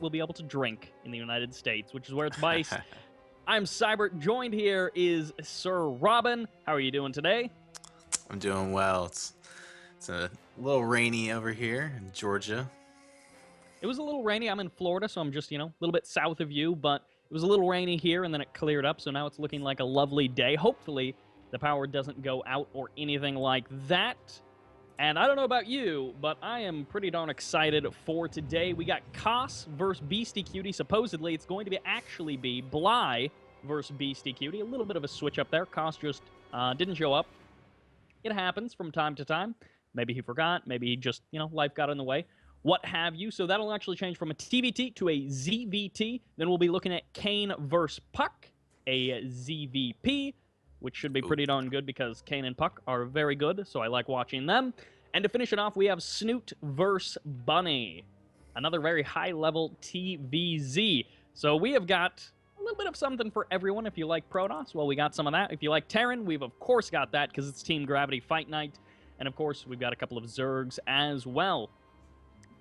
will be able to drink in the United States, which is where it's based. I'm Cybert. Joined here is Sir Robin. How are you doing today? I'm doing well. It's a little rainy over here in Georgia. It was a little rainy. I'm in Florida, so I'm just, a little bit south of you, but it was a little rainy here, and then it cleared up, so now it's looking like a lovely day. Hopefully, the power doesn't go out or anything like that. And I don't know about you, but I am pretty darn excited for today. We got Koss versus Beastyqt. Supposedly, it's going to actually be Bly versus Beastyqt. A little bit of a switch up there. Koss just didn't show up. It happens from time to time. Maybe he forgot. Maybe he just, life got in the way. What have you. So that'll actually change from a TVT to a ZVT. Then we'll be looking at Kane versus Puck, a ZVP, which should be pretty darn good because Kane and Puck are very good, so I like watching them. And to finish it off, we have Snoot versus Bunny, another very high-level TVZ. So we have got a little bit of something for everyone. If you like Protoss, well, we got some of that. If you like Terran, we've of course got that because it's Team Gravity Fight Night. And of course, we've got a couple of Zergs as well.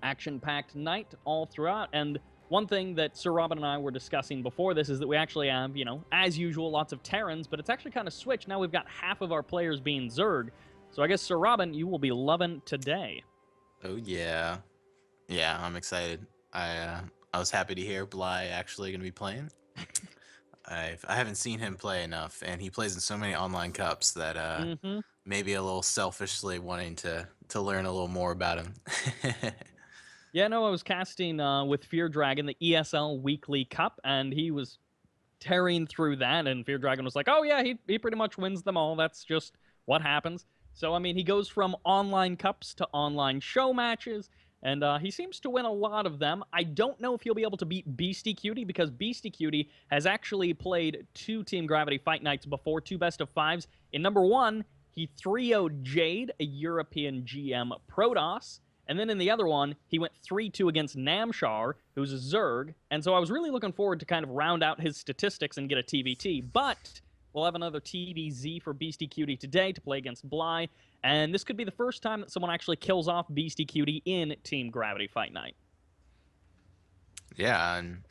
Action-packed night all throughout. And one thing that Sir Robin and I were discussing before this is that we actually have, as usual, lots of Terrans, but it's actually kind of switched. Now we've got half of our players being Zerg. So I guess, Sir Robin, you will be loving today. Oh yeah, yeah, I'm excited. I was happy to hear Bly actually going to be playing. I haven't seen him play enough, and he plays in so many online cups that maybe a little selfishly wanting to learn a little more about him. Yeah, no, I was casting with Fear Dragon, the ESL Weekly Cup, and he was tearing through that, and Fear Dragon was like, oh yeah, he pretty much wins them all. That's just what happens. So, I mean, he goes from online cups to online show matches, and he seems to win a lot of them. I don't know if he'll be able to beat Beastyqt, because Beastyqt has actually played 2 Team Gravity Fight Nights before, 2 best-of-5s. In number 1, he 3-0'd Jade, a European GM Protoss. And then in the other one, he went 3-2 against Namshar, who's a Zerg. And so I was really looking forward to kind of round out his statistics and get a TVT. But we'll have another TVZ for Beastyqt today to play against Bly. And this could be the first time that someone actually kills off Beastyqt in Team Gravity Fight Night. Yeah, and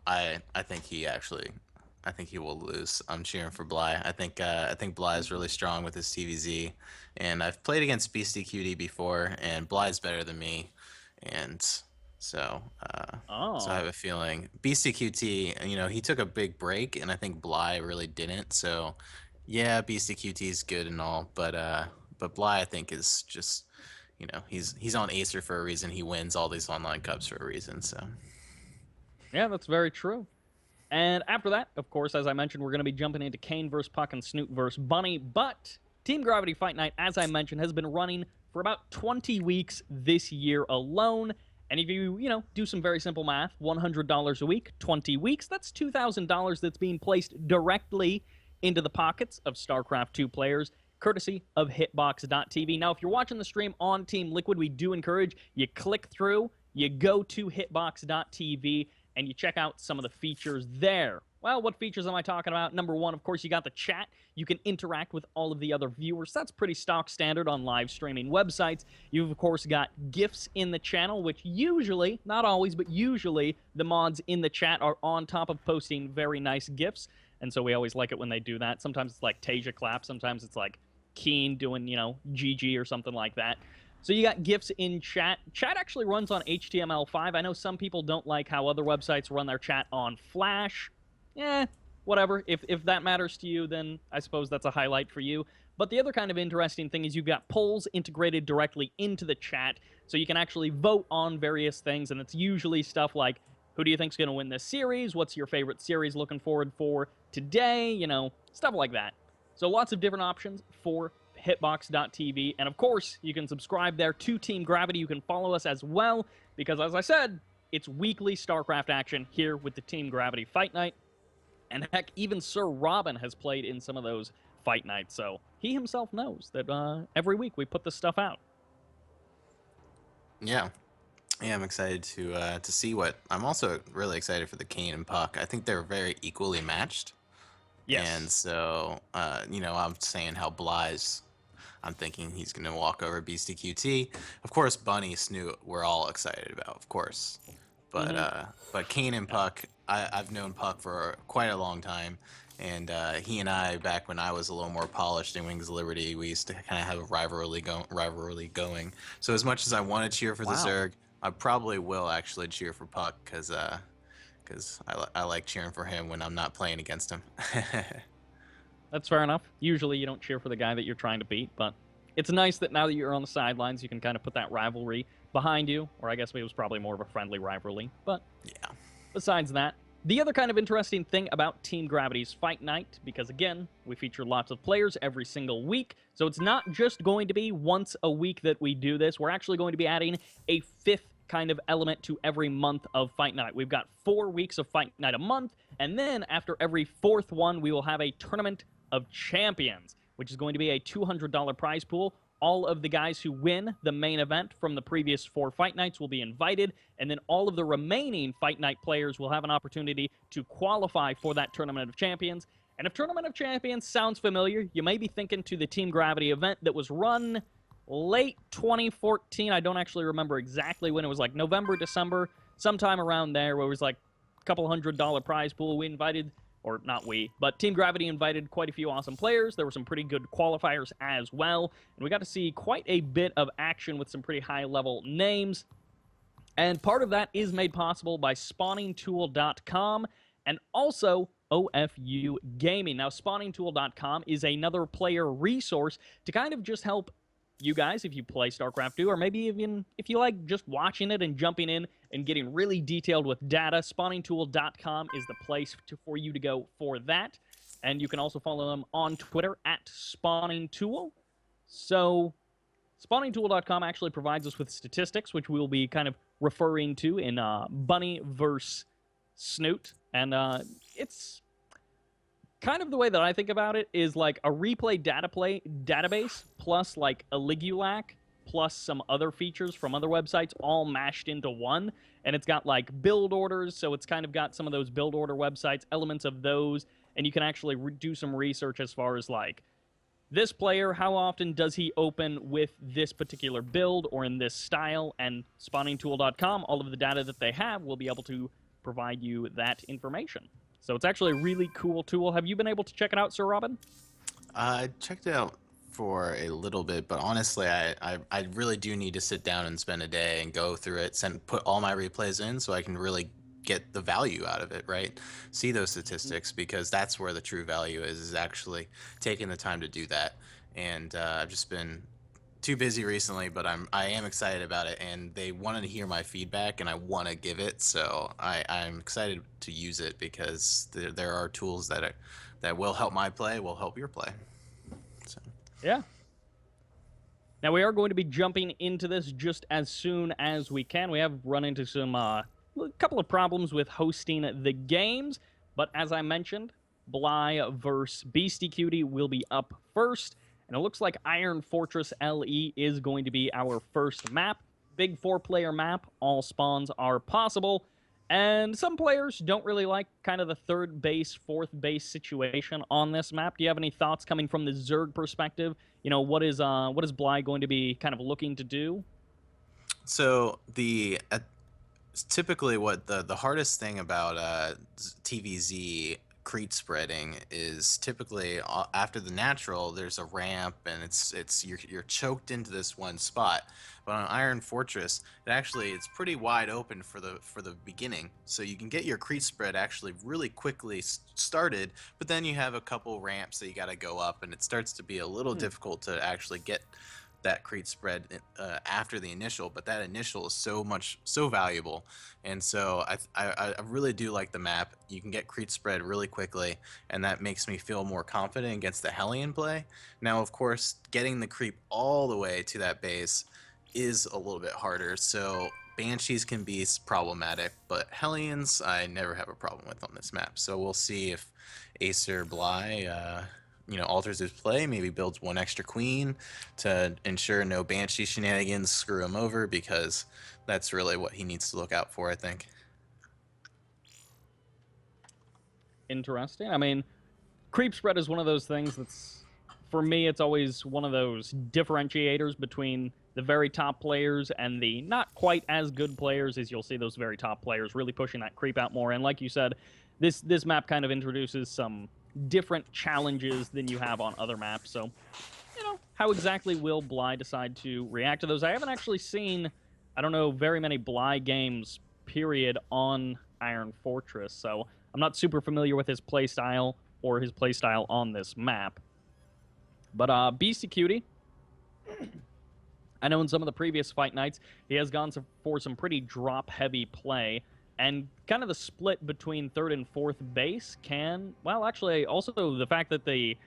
I think he will lose. I'm cheering for Bly. I think Bly is really strong with his TVZ, and I've played against Beastyqt before, and Bly's better than me, and so I have a feeling Beastyqt. He took a big break, and I think Bly really didn't. So yeah, Beastyqt is good and all, but Bly I think is just he's on Acer for a reason. He wins all these online cups for a reason. So yeah, that's very true. And after that, of course, as I mentioned, we're going to be jumping into Kane versus Puck and Snoot versus Bunny. But Team Gravity Fight Night, as I mentioned, has been running for about 20 weeks this year alone. And if you, do some very simple math, $100 a week, 20 weeks, that's $2,000 that's being placed directly into the pockets of StarCraft 2 players, courtesy of Hitbox.tv. Now, if you're watching the stream on Team Liquid, we do encourage you click through, you go to Hitbox.tv, and you check out some of the features there. Well, what features am I talking about? Number 1, of course, you got the chat. You can interact with all of the other viewers. That's pretty stock standard on live streaming websites. You've, of course, got GIFs in the channel, which usually, not always, but usually, the mods in the chat are on top of posting very nice GIFs. And so we always like it when they do that. Sometimes it's like Tasia clap. Sometimes it's like Keen doing, GG or something like that. So you got GIFs in chat. Chat actually runs on HTML5. I know some people don't like how other websites run their chat on Flash. Whatever. If that matters to you, then I suppose that's a highlight for you. But the other kind of interesting thing is you've got polls integrated directly into the chat, so you can actually vote on various things, and it's usually stuff like, who do you think's going to win this series? What's your favorite series looking forward for today? Stuff like that. So lots of different options for Hitbox.tv. And of course, you can subscribe there to Team Gravity. You can follow us as well, because as I said, it's weekly StarCraft action here with the Team Gravity Fight Night. And heck, even Sir Robin has played in some of those fight nights, so he himself knows that every week we put this stuff out. yeah, I'm excited to see what. I'm also really excited for the Kane and Puck. I think they're very equally matched. Yes. And so, I'm saying how Bly's. I'm thinking he's going to walk over Beastyqt. Of course, Bunny, Snoot, we're all excited about, of course. But Kane and Puck, I've known Puck for quite a long time, and he and I, back when I was a little more polished in Wings of Liberty, we used to kind of have a rivalry going. So as much as I want to cheer for the Wow. Zerg, I probably will actually cheer for Puck because I like cheering for him when I'm not playing against him. That's fair enough. Usually you don't cheer for the guy that you're trying to beat, but it's nice that now that you're on the sidelines, you can kind of put that rivalry behind you, or I guess it was probably more of a friendly rivalry. But Yeah. besides that, the other kind of interesting thing about Team Gravity's Fight Night, because again, we feature lots of players every single week, so it's not just going to be once a week that we do this. We're actually going to be adding a fifth kind of element to every month of Fight Night. We've got 4 weeks of Fight Night a month, and then after every fourth one, we will have a Tournament of Champions, which is going to be a $200 prize pool. All of the guys who win the main event from the previous 4 Fight Nights will be invited, and then all of the remaining Fight Night players will have an opportunity to qualify for that Tournament of Champions. And if Tournament of Champions sounds familiar, you may be thinking to the Team Gravity event that was run late 2014. I don't actually remember exactly when. It was like November, December, sometime around there, where it was like a couple $100 prize pool. We invited, or not we, but Team Gravity invited quite a few awesome players. There were some pretty good qualifiers as well, and we got to see quite a bit of action with some pretty high-level names. And part of that is made possible by spawningtool.com and also OFU Gaming. Now, spawningtool.com is another player resource to kind of just help you guys if you play StarCraft 2, or maybe even if you like just watching it and jumping in and getting really detailed with data. Spawningtool.com is the place for you to go for that. And you can also follow them on Twitter at SpawningTool. So spawningtool.com actually provides us with statistics, which we'll be kind of referring to in Bunny vs. Snoot. And it's kind of the way that I think about it is like a replay database plus like a Ligulac plus some other features from other websites all mashed into one. And it's got like build orders, so it's kind of got some of those build order websites, elements of those, and you can actually do some research as far as like this player, how often does he open with this particular build or in this style, and spawningtool.com, all of the data that they have will be able to provide you that information. So it's actually a really cool tool. Have you been able to check it out, Sir Robin? I checked it out for a little bit, but honestly, I really do need to sit down and spend a day and go through it, put all my replays in so I can really get the value out of it, right? See those statistics, because that's where the true value is actually taking the time to do that. And I've just been too busy recently, but I am excited about it, and they wanted to hear my feedback, and I want to give it, so I'm excited to use it because there are tools that will help my play, will help your play. So. Yeah. Now, we are going to be jumping into this just as soon as we can. We have run into some couple of problems with hosting the games, but as I mentioned, Bly versus Beastyqt will be up first, and it looks like Iron Fortress LE is going to be our first map. Big 4-player map, all spawns are possible, and some players don't really like kind of the third base, fourth base situation on this map. Do you have any thoughts coming from the Zerg perspective? You know, what is Bly going to be kind of looking to do? So typically what the hardest thing about TVZ crete spreading is typically after the natural there's a ramp, and you're choked into this one spot. But on Iron Fortress, it's pretty wide open for the beginning, so you can get your crete spread actually really quickly started, but then you have a couple ramps that you got to go up, and it starts to be a little difficult to actually get that crete spread after the initial. But that initial is so valuable, and so I really do like the map. You can get crete spread really quickly, and that makes me feel more confident against the Hellion play. Now, of course, getting the creep all the way to that base is a little bit harder, so Banshees can be problematic, but Hellions I never have a problem with on this map. So we'll see if Acer Bly alters his play, maybe builds one extra queen to ensure no Banshee shenanigans screw him over, because that's really what he needs to look out for, I think. Interesting. I mean, creep spread is one of those things that's, for me, it's always one of those differentiators between the very top players and the not quite as good players, as you'll see those very top players really pushing that creep out more. And like you said, this map kind of introduces some different challenges than you have on other maps. So, you know, how exactly will Bly decide to react to those? I haven't actually seen, I don't know, very many Bly games, period, on Iron Fortress. So I'm not super familiar with his playstyle or his playstyle on this map. But Beastyqt, I know in some of the previous fight nights, he has gone for some pretty drop-heavy play, and kind of the split between third and fourth base can, well, actually, also the fact that the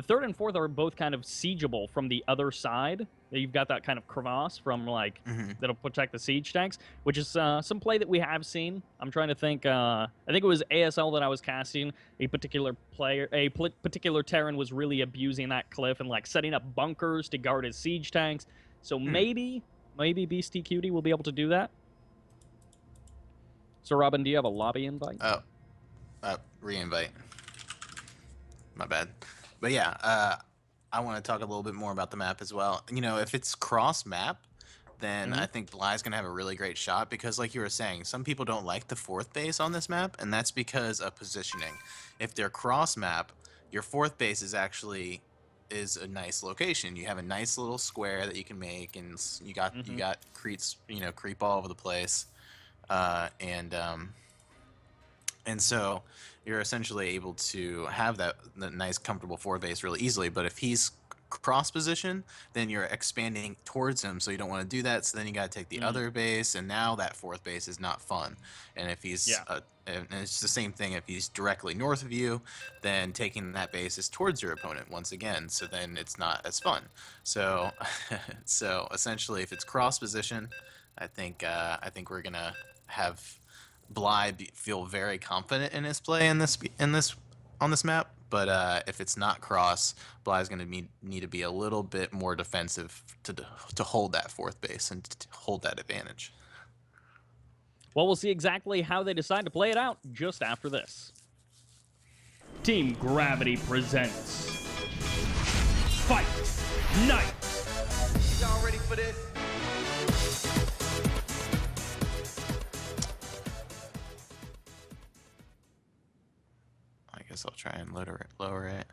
third and fourth are both kind of siegeable from the other side. You've got that kind of crevasse from, like, that'll protect the siege tanks, which is some play that we have seen. I'm trying to think. I think it was ASL that I was casting. A particular particular Terran was really abusing that cliff and, like, setting up bunkers to guard his siege tanks. So maybe Beastyqt will be able to do that. So, Robin, do you have a lobby invite? Oh, re-invite. My bad. But yeah, I want to talk a little bit more about the map as well. You know, if it's cross map, then I think Bly's going to have a really great shot because, like you were saying, some people don't like the fourth base on this map, and that's because of positioning. If they're cross map, your fourth base is actually a nice location. You have a nice little square that you can make, and you got creeps, you know, creep all over the place, and so you're essentially able to have that nice, comfortable four base really easily. But if he's cross position, then you're expanding towards him, so you don't want to do that. So then you got to take the other base, and now that fourth base is not fun. And if he's and it's the same thing if he's directly north of you, then taking that base is towards your opponent once again. So then it's not as fun. So so essentially, if it's cross position, I think we're gonna have Bly feel very confident in his play on this map. But if it's not cross, Bly's going to need to be a little bit more defensive to hold that fourth base and to hold that advantage. Well, we'll see exactly how they decide to play it out just after this. Team Gravity presents Fight Night. Y'all ready for this? I guess I'll try and lower it.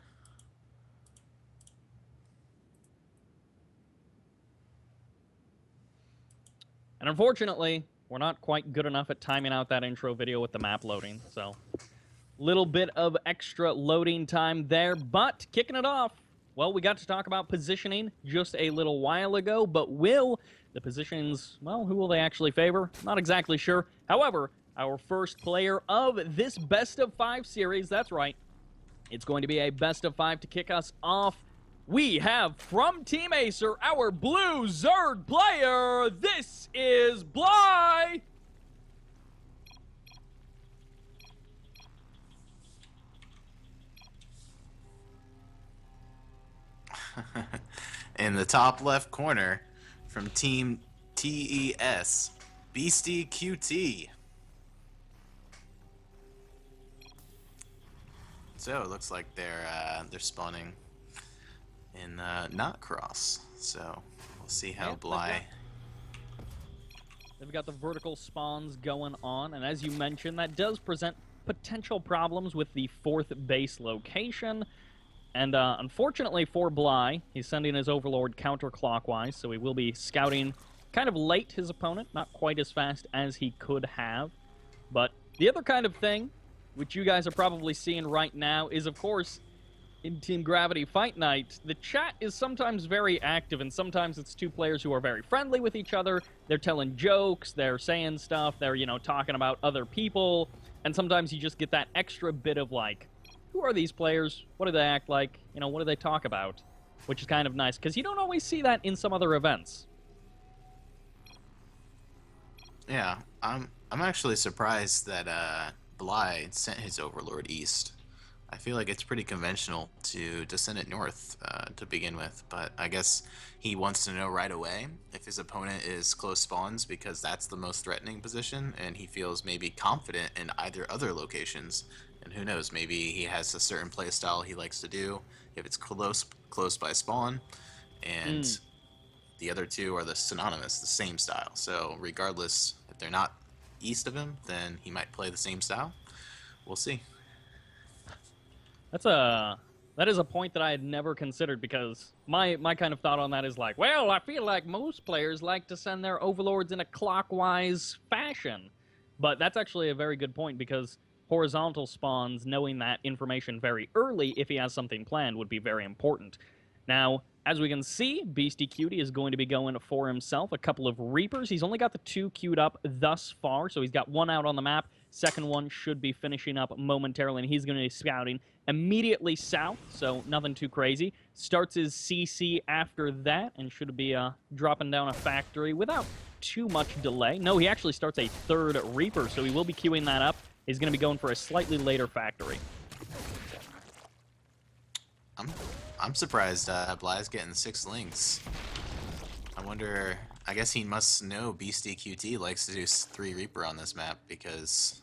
And unfortunately, we're not quite good enough at timing out that intro video with the map loading, so little bit of extra loading time there, but kicking it off, well, we got to talk about positioning just a little while ago, but will the positions, well, who will they actually favor? Not exactly sure. However, our first player of this best of 5 series, that's right, it's going to be a best of 5 to kick us off. We have from Team Acer, our blue Zerg player, this is Bly! In the top left corner, from Team TES, Beastyqt. So it looks like they're spawning in not cross. So we'll see how Bly. They've got the vertical spawns going on, and as you mentioned, that does present potential problems with the fourth base location. And unfortunately for Bly, he's sending his Overlord counterclockwise, so he will be scouting kind of late his opponent, not quite as fast as he could have. But the other kind of thing, which you guys are probably seeing right now, is, of course, in Team Gravity Fight Night, the chat is sometimes very active, and sometimes it's two players who are very friendly with each other. They're telling jokes, they're saying stuff, they're, you know, talking about other people, and sometimes you just get that extra bit of, like, who are these players? What do they act like? You know, what do they talk about? Which is kind of nice, because you don't always see that in some other events. Yeah, I'm actually surprised that Bly sent his Overlord east. I feel like it's pretty conventional to send it north to begin with, but I guess he wants to know right away if his opponent is close spawns because that's the most threatening position, and he feels maybe confident in either other locations. And who knows, maybe he has a certain play style he likes to do if it's close by spawn, and the other two are the synonymous, the same style. So regardless, if they're not east of him, then he might play the same style. We'll see. That is a point that I had never considered, because my kind of thought on that is like, well, I feel like most players like to send their overlords in a clockwise fashion. But that's actually a very good point, because horizontal spawns, knowing that information very early if he has something planned, would be very important. Now, as we can see, Beastyqt is going to be going for himself a couple of Reapers. He's only got the 2 queued up thus far, so he's got 1 out on the map. Second one should be finishing up momentarily, and he's going to be scouting immediately south, so nothing too crazy. Starts his CC after that, and should be dropping down a factory without too much delay. No, he actually starts a 3rd Reaper, so he will be queuing that up. He's going to be going for a slightly later factory. I'm surprised Bly's getting 6 links. I wonder. I guess he must know Beastyqt likes to do 3 Reaper on this map, because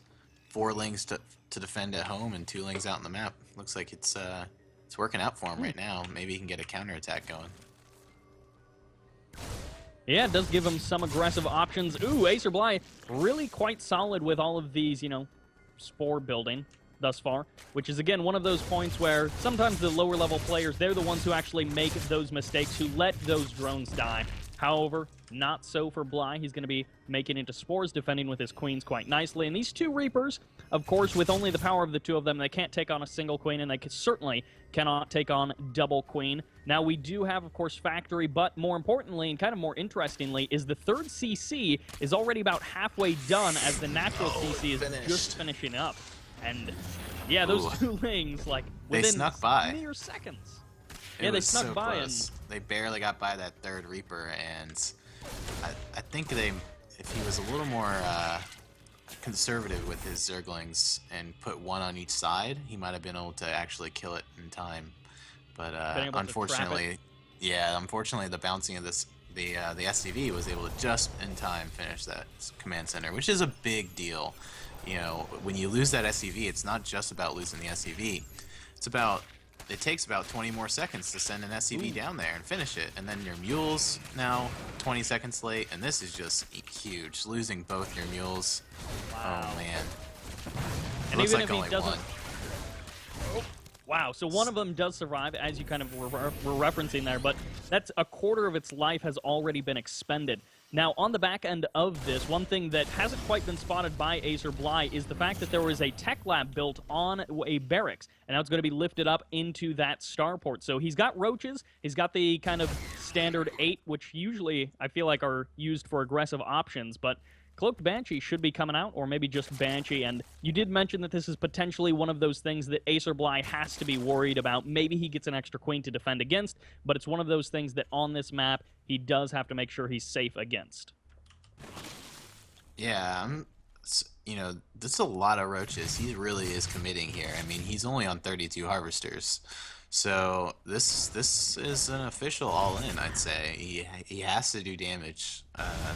4 links to defend at home and 2 links out on the map. Looks like it's working out for him right now. Maybe he can get a counterattack going. Yeah, it does give him some aggressive options. Ooh, Acer Bly really quite solid with all of these, you know, spore building thus far, which is, again, one of those points where sometimes the lower level players, they're the ones who actually make those mistakes, who let those drones die. However, not so for Bly. He's going to be making into spores, defending with his queens quite nicely. And these 2 Reapers, of course, with only the power of the 2 of them, they can't take on a single queen, and they certainly cannot take on double queen. Now, we do have, of course, factory, but more importantly, and kind of more interestingly, is the 3rd CC is already about halfway done, as the natural CC is just finishing up. And, yeah, those 2 lings, like, within they snuck by. mere seconds. It yeah, they was snuck so by, close. and they barely got by that 3rd Reaper, and I think if he was a little more conservative with his Zerglings and put 1 on each side, he might have been able to actually kill it in time. But unfortunately, the bouncing of the SCV was able to just in time finish that command center, which is a big deal. You know, when you lose that SCV, it's not just about losing the SCV. It takes about 20 more seconds to send an SCV down there and finish it, and then your mules now 20 seconds late, and this is just huge. Losing both your mules. Wow. Oh man. And looks even like if only he doesn't. 1. Wow, so one of them does survive, as you kind of were referencing there, but that's a quarter of its life has already been expended. Now, on the back end of this, one thing that hasn't quite been spotted by Acer Bly is the fact that there was a tech lab built on a barracks, and now it's going to be lifted up into that starport. So he's got roaches, he's got the kind of standard 8, which usually I feel like are used for aggressive options, but Cloaked Banshee should be coming out, or maybe just Banshee, and you did mention that this is potentially one of those things that Acer Bly has to be worried about. Maybe he gets an extra queen to defend against, but it's one of those things that on this map, he does have to make sure he's safe against. Yeah, you know, this is a lot of roaches. He really is committing here. I mean, he's only on 32 harvesters. So this is an official all-in, I'd say. He has to do damage.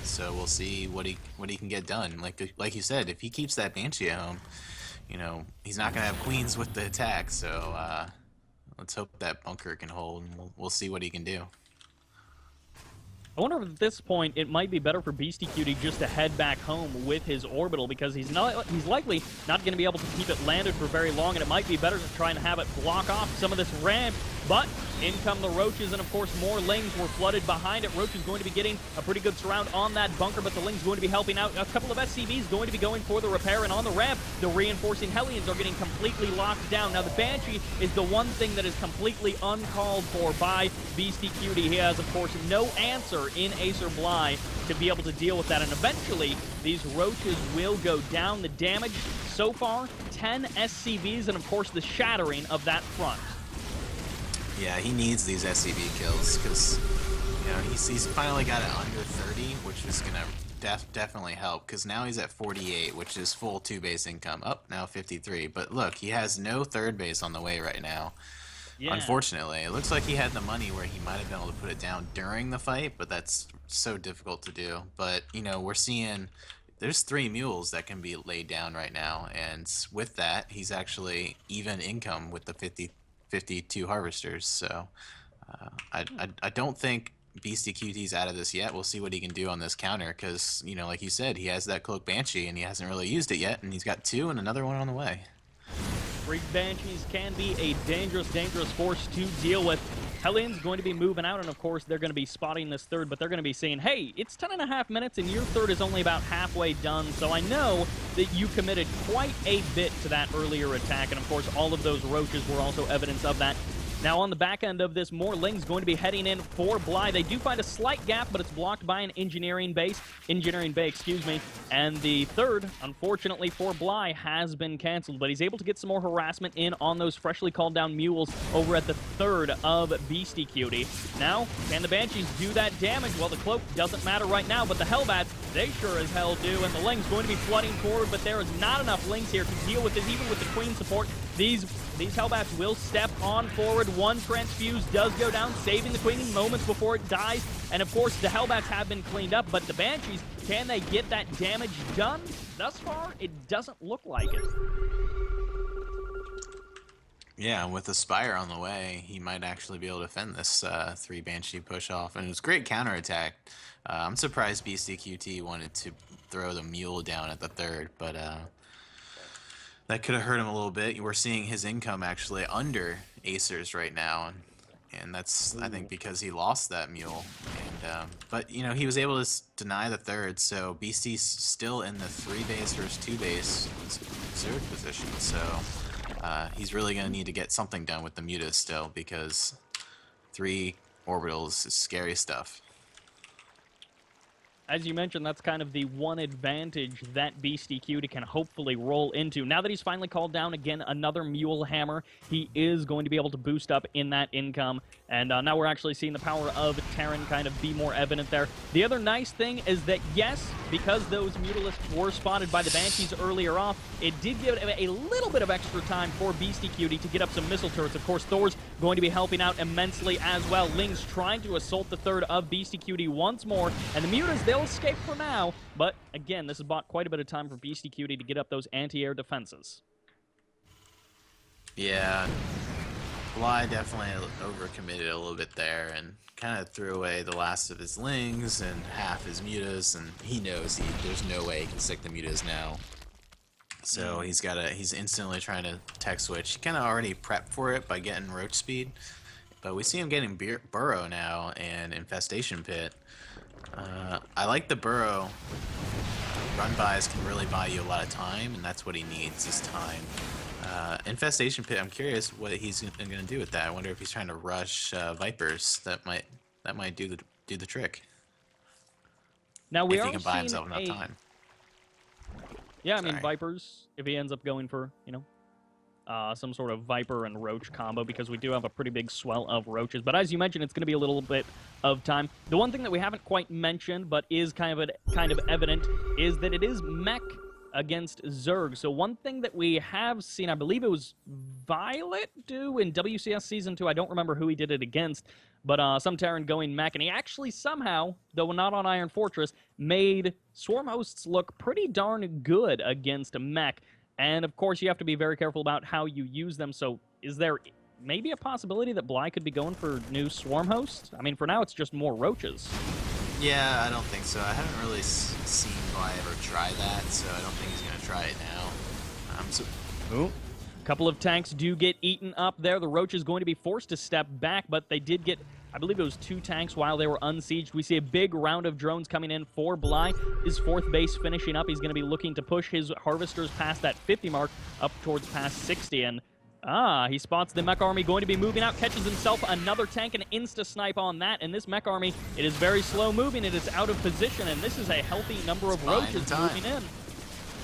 So we'll see what he can get done. Like you said, if he keeps that Banshee at home, you know, he's not gonna have queens with the attack. So let's hope that bunker can hold, and we'll see what he can do. I wonder if at this point it might be better for Beastyqt just to head back home with his orbital, because he's likely not going to be able to keep it landed for very long, and it might be better to try and have it block off some of this ramp. But in come the roaches, and of course more lings were flooded behind it. Roach is going to be getting a pretty good surround on that bunker, but the ling's going to be helping out. A couple of SCVs going to be going for the repair, and on the ramp, the reinforcing Hellions are getting completely locked down. Now the Banshee is the one thing that is completely uncalled for by Beastyqt. He has, of course, no answer in Acer Bly to be able to deal with that, and eventually these roaches will go down. The damage so far, 10 SCVs, and of course the shattering of that front. Yeah, he needs these SCV kills, because you know he's finally got it under 30, which is gonna definitely help, because now he's at 48, which is full 2-base income. Up now 53, but look, he has no 3rd base on the way right now. Yeah. Unfortunately, it looks like he had the money where he might have been able to put it down during the fight, but that's so difficult to do. But you know, we're seeing there's 3 mules that can be laid down right now, and with that, he's actually even income with the 52 harvesters. So I don't think Beastyqt's out of this yet. We'll see what he can do on this counter because, you know, like you said, he has that Cloak Banshee and he hasn't really used it yet, and he's got 2 and another one on the way. Freak Banshees can be a dangerous, dangerous force to deal with. Hellions going to be moving out, and of course they're going to be spotting this third, but they're going to be saying, hey, it's 10.5 minutes and your third is only about halfway done, so I know that you committed quite a bit to that earlier attack, and of course all of those roaches were also evidence of that. Now, on the back end of this, more Lings going to be heading in for Bly. They do find a slight gap, but it's blocked by an engineering bay, excuse me. And the third, unfortunately for Bly, has been canceled, but he's able to get some more harassment in on those freshly called down mules over at the third of Beastyqt. Now, can the Banshees do that damage? Well, the Cloak doesn't matter right now, but the Hellbats, they sure as hell do, and the Lings going to be flooding forward, but there is not enough Lings here to deal with this, even with the Queen support. These Hellbats will step on forward. One transfuse does go down, saving the Queen moments before it dies. And of course, the Hellbats have been cleaned up, but the Banshees, can they get that damage done? Thus far, it doesn't look like it. Yeah, with the Spire on the way, he might actually be able to fend this 3 Banshee push off. And it was great counterattack. I'm surprised Beastyqt wanted to throw the mule down at the third, but that could have hurt him a little bit. We're seeing his income actually under Acer's right now, and that's, I think, because he lost that mule. And but you know, he was able to deny the third, so Beasty's still in the 3 base versus 2 base Zerg position. So he's really gonna need to get something done with the mutas still, because 3 orbitals is scary stuff. As you mentioned, that's kind of the one advantage that Beastyqt can hopefully roll into. Now that he's finally called down, again, another Mule Hammer, he is going to be able to boost up in that income. And now we're actually seeing the power of Terran kind of be more evident there. The other nice thing is that, yes, because those Mutalisks were spotted by the Banshees earlier off, it did give it a little bit of extra time for Beastyqt to get up some missile turrets. Of course, Thor's going to be helping out immensely as well. Ling's trying to assault the third of Beastyqt once more, and the Mutas, they'll escape for now, but again, this has bought quite a bit of time for Beastyqt to get up those anti-air defenses. Yeah, Bly definitely overcommitted a little bit there and kind of threw away the last of his Lings and half his mutas, and he knows there's no way he can stick the mutas now. So he's instantly trying to tech switch. He kind of already prepped for it by getting roach speed, but we see him getting burrow now and infestation pit. I like the burrow. Run-bys can really buy you a lot of time, and that's what he needs, is time. Infestation pit, I'm curious what he's going to do with that. I wonder if he's trying to rush Vipers. That might do the trick. Now we if are he can buy himself enough time. Yeah, I mean, Vipers, if he ends up going for, you know, some sort of Viper and Roach combo, because we do have a pretty big swell of Roaches. But as you mentioned, it's going to be a little bit of time. The one thing that we haven't quite mentioned, but is kind of evident, is that it is mech against Zerg. So one thing that we have seen, I believe it was Violet do in WCS Season 2, I don't remember who he did it against, but some Terran going mech, and he actually somehow, though not on Iron Fortress, made Swarm Hosts look pretty darn good against mech. And of course, you have to be very careful about how you use them. So is there maybe a possibility that Bly could be going for new Swarm Host? I mean, for now, it's just more Roaches. Yeah, I don't think so. I haven't really seen Bly ever try that, so I don't think he's going to try it now. Ooh. A couple of tanks do get eaten up there. The Roach is going to be forced to step back, but they did get, I believe it was 2 tanks while they were unsieged. We see a big round of drones coming in for Bly. His 4th base finishing up. He's going to be looking to push his harvesters past that 50 mark up towards past 60. And he spots the mech army going to be moving out, catches himself another tank and insta-snipe on that. And this mech army, it is very slow moving. It is out of position, and this is a healthy number of Roaches moving in.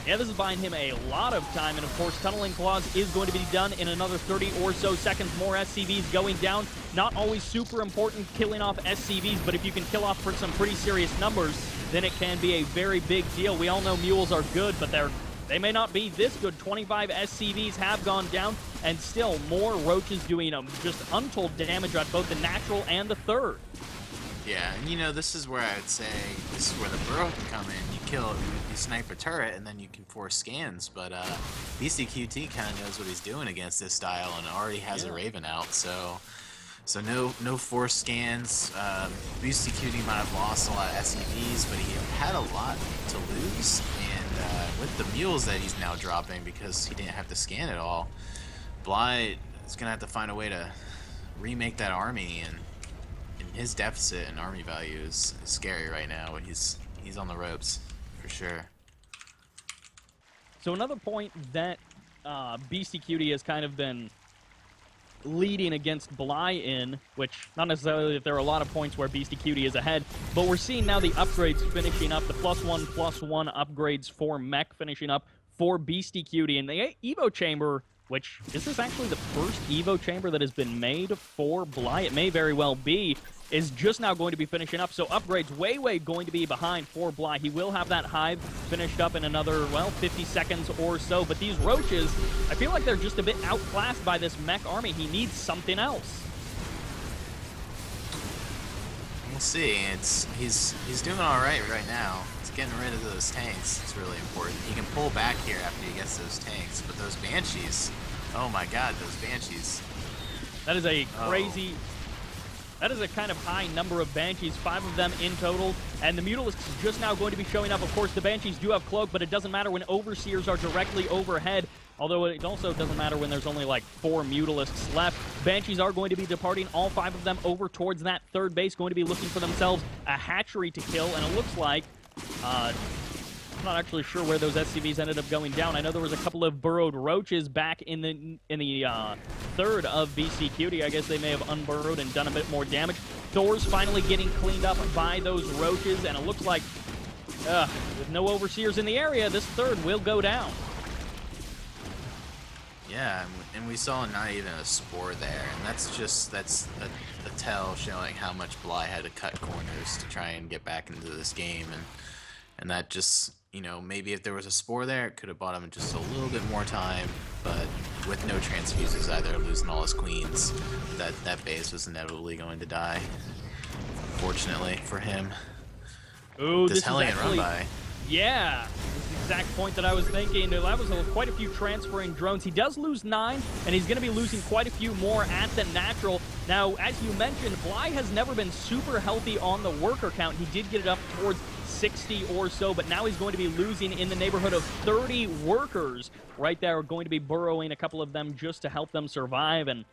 Yeah, this is buying him a lot of time, and of course, Tunneling Claws is going to be done in another 30 or so seconds. More SCVs going down. Not always super important killing off SCVs, but if you can kill off for some pretty serious numbers, then it can be a very big deal. We all know mules are good, but they may not be this good. 25 SCVs have gone down, and still more Roaches doing just untold damage on both the natural and the third. Yeah, and you know, this is where I would say, this is where the burrow can come in. You snipe a turret, and then you can force scans, but Beastyqt kind of knows what he's doing against this style and already has a Raven out, so So no force scans. Beastyqt might have lost a lot of SEVs, but he had a lot to lose. And with the mules that he's now dropping because he didn't have to scan it all, Bly is gonna have to find a way to remake that army, and his deficit in army value is scary right now. But he's on the ropes for sure. So another point that Beastyqt has kind of been leading against Bly in, which not necessarily that there are a lot of points where Beastyqt is ahead, but we're seeing now the upgrades finishing up, the +1/+1 upgrades for mech finishing up for Beastyqt, and the Evo Chamber, which is this actually the first Evo Chamber that has been made for Bly? It may very well be, is just now going to be finishing up, so upgrades way going to be behind for Bly. He will have that hive finished up in another, well, 50 seconds or so, but these roaches, I feel like they're just a bit outclassed by this mech army. He needs something else. We'll see. He's doing all right now. He's getting rid of those tanks. It's really important. He can pull back here after he gets those tanks, but those Banshees, oh my god, those Banshees. That is a crazy... That is a kind of high number of Banshees, 5 of them in total, and the Mutalisks just now going to be showing up. Of course, the Banshees do have Cloak, but it doesn't matter when Overseers are directly overhead, although it also doesn't matter when there's only like 4 Mutalisks left. Banshees are going to be departing, all 5 of them over towards that third base, going to be looking for themselves a hatchery to kill, and it looks like... I'm not actually sure where those SCVs ended up going down. I know there was a couple of burrowed roaches back in the third of Beastyqt. I guess they may have unburrowed and done a bit more damage. Thor's finally getting cleaned up by those roaches, and it looks like, with no Overseers in the area, this third will go down. Yeah, and we saw not even a spore there, and that's a tell showing how much Bly had to cut corners to try and get back into this game, and that just, you know, maybe if there was a spore there, it could have bought him just a little bit more time, but with no transfuses either, losing all his queens, that base was inevitably going to die, fortunately for him. Ooh, this is Hellion actually... run by. Yeah, that's the exact point that I was thinking. That was quite a few transferring drones. He does lose 9, and he's going to be losing quite a few more at the natural. Now, as you mentioned, Bly has never been super healthy on the worker count. He did get it up towards 60 or so, but now he's going to be losing in the neighborhood of 30 workers right there, going to be burrowing a couple of them just to help them survive. And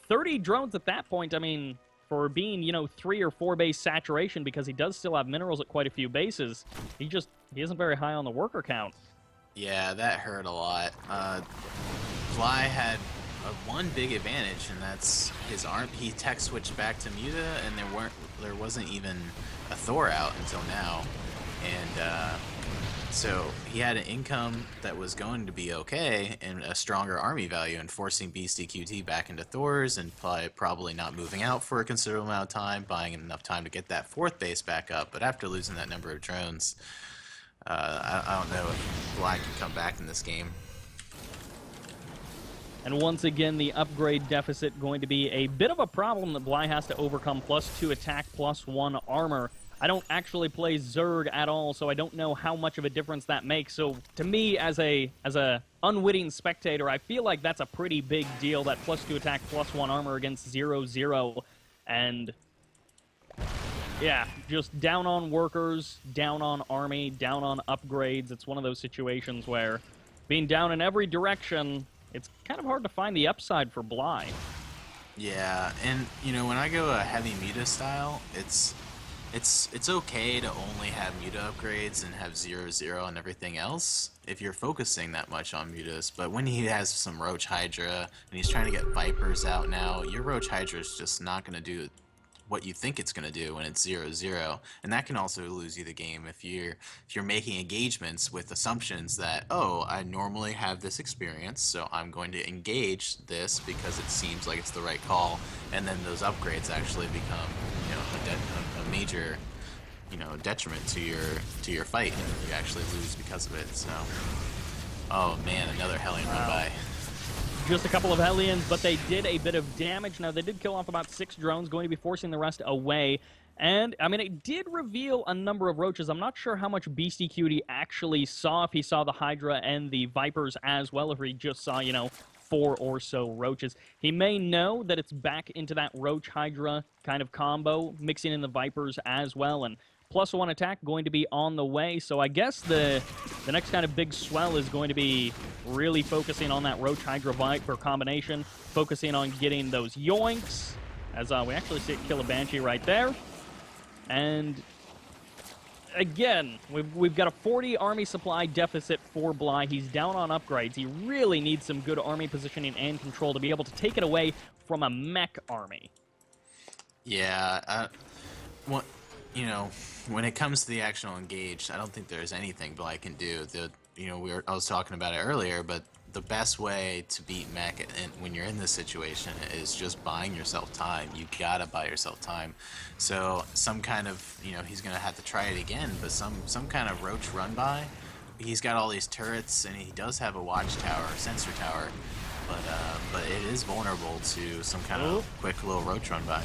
30 drones at that point, I mean, for being, you know, 3 or 4 base saturation, because he does still have minerals at quite a few bases, he isn't very high on the worker count. Yeah, that hurt a lot. Bly had one big advantage, and that's his arm. He tech switched back to Muta, and there wasn't even a Thor out until now, and so he had an income that was going to be okay and a stronger army value, and forcing Beastyqt back into Thors and probably not moving out for a considerable amount of time, buying him enough time to get that 4th base back up. But after losing that number of drones, I don't know if Bly can come back in this game. And once again, the upgrade deficit going to be a bit of a problem that Bly has to overcome. +2 attack, +1 armor. I don't actually play Zerg at all, so I don't know how much of a difference that makes. So to me, as a unwitting spectator, I feel like that's a pretty big deal, that +2 attack, +1 armor against 0-0. And yeah, just down on workers, down on army, down on upgrades. It's one of those situations where being down in every direction, it's kind of hard to find the upside for Bly. Yeah, and you know, when I go a heavy Muta style, it's okay to only have Muta upgrades and have 0-0 and everything else if you're focusing that much on Mutas. But when he has some Roach Hydra and he's trying to get Vipers out now, your Roach Hydra is just not going to do what you think it's going to do when it's 0-0, and that can also lose you the game if you're making engagements with assumptions that, oh, I normally have this experience, so I'm going to engage this because it seems like it's the right call, and then those upgrades actually become, you know, a major, you know, detriment to your fight, and you actually lose because of it. So, oh man, another Hellion run by. Just a couple of Hellions, but they did a bit of damage. Now, they did kill off about 6 drones, going to be forcing the rest away. And, I mean, it did reveal a number of roaches. I'm not sure how much Beastyqt actually saw, if he saw the Hydra and the Vipers as well, if he just saw, you know, 4 or so Roaches. He may know that it's back into that Roach Hydra kind of combo, mixing in the Vipers as well, and +1 attack going to be on the way. So I guess the next kind of big swell is going to be really focusing on that Roach Hydra Viper combination, focusing on getting those yoinks, as we actually see it kill a Banshee right there. And again, we've got a 40 army supply deficit for Bly. He's down on upgrades. He really needs some good army positioning and control to be able to take it away from a mech army. Yeah, you know, when it comes to the actual engage, I don't think there's anything Bly can do. I was talking about it earlier, but the best way to beat mech when you're in this situation is just buying yourself time. You gotta buy yourself time. So some kind of, he's gonna have to try it again, but some kind of Roach run by. He's got all these turrets, and he does have a watchtower, sensor tower, but it is vulnerable to some kind of quick little Roach run by.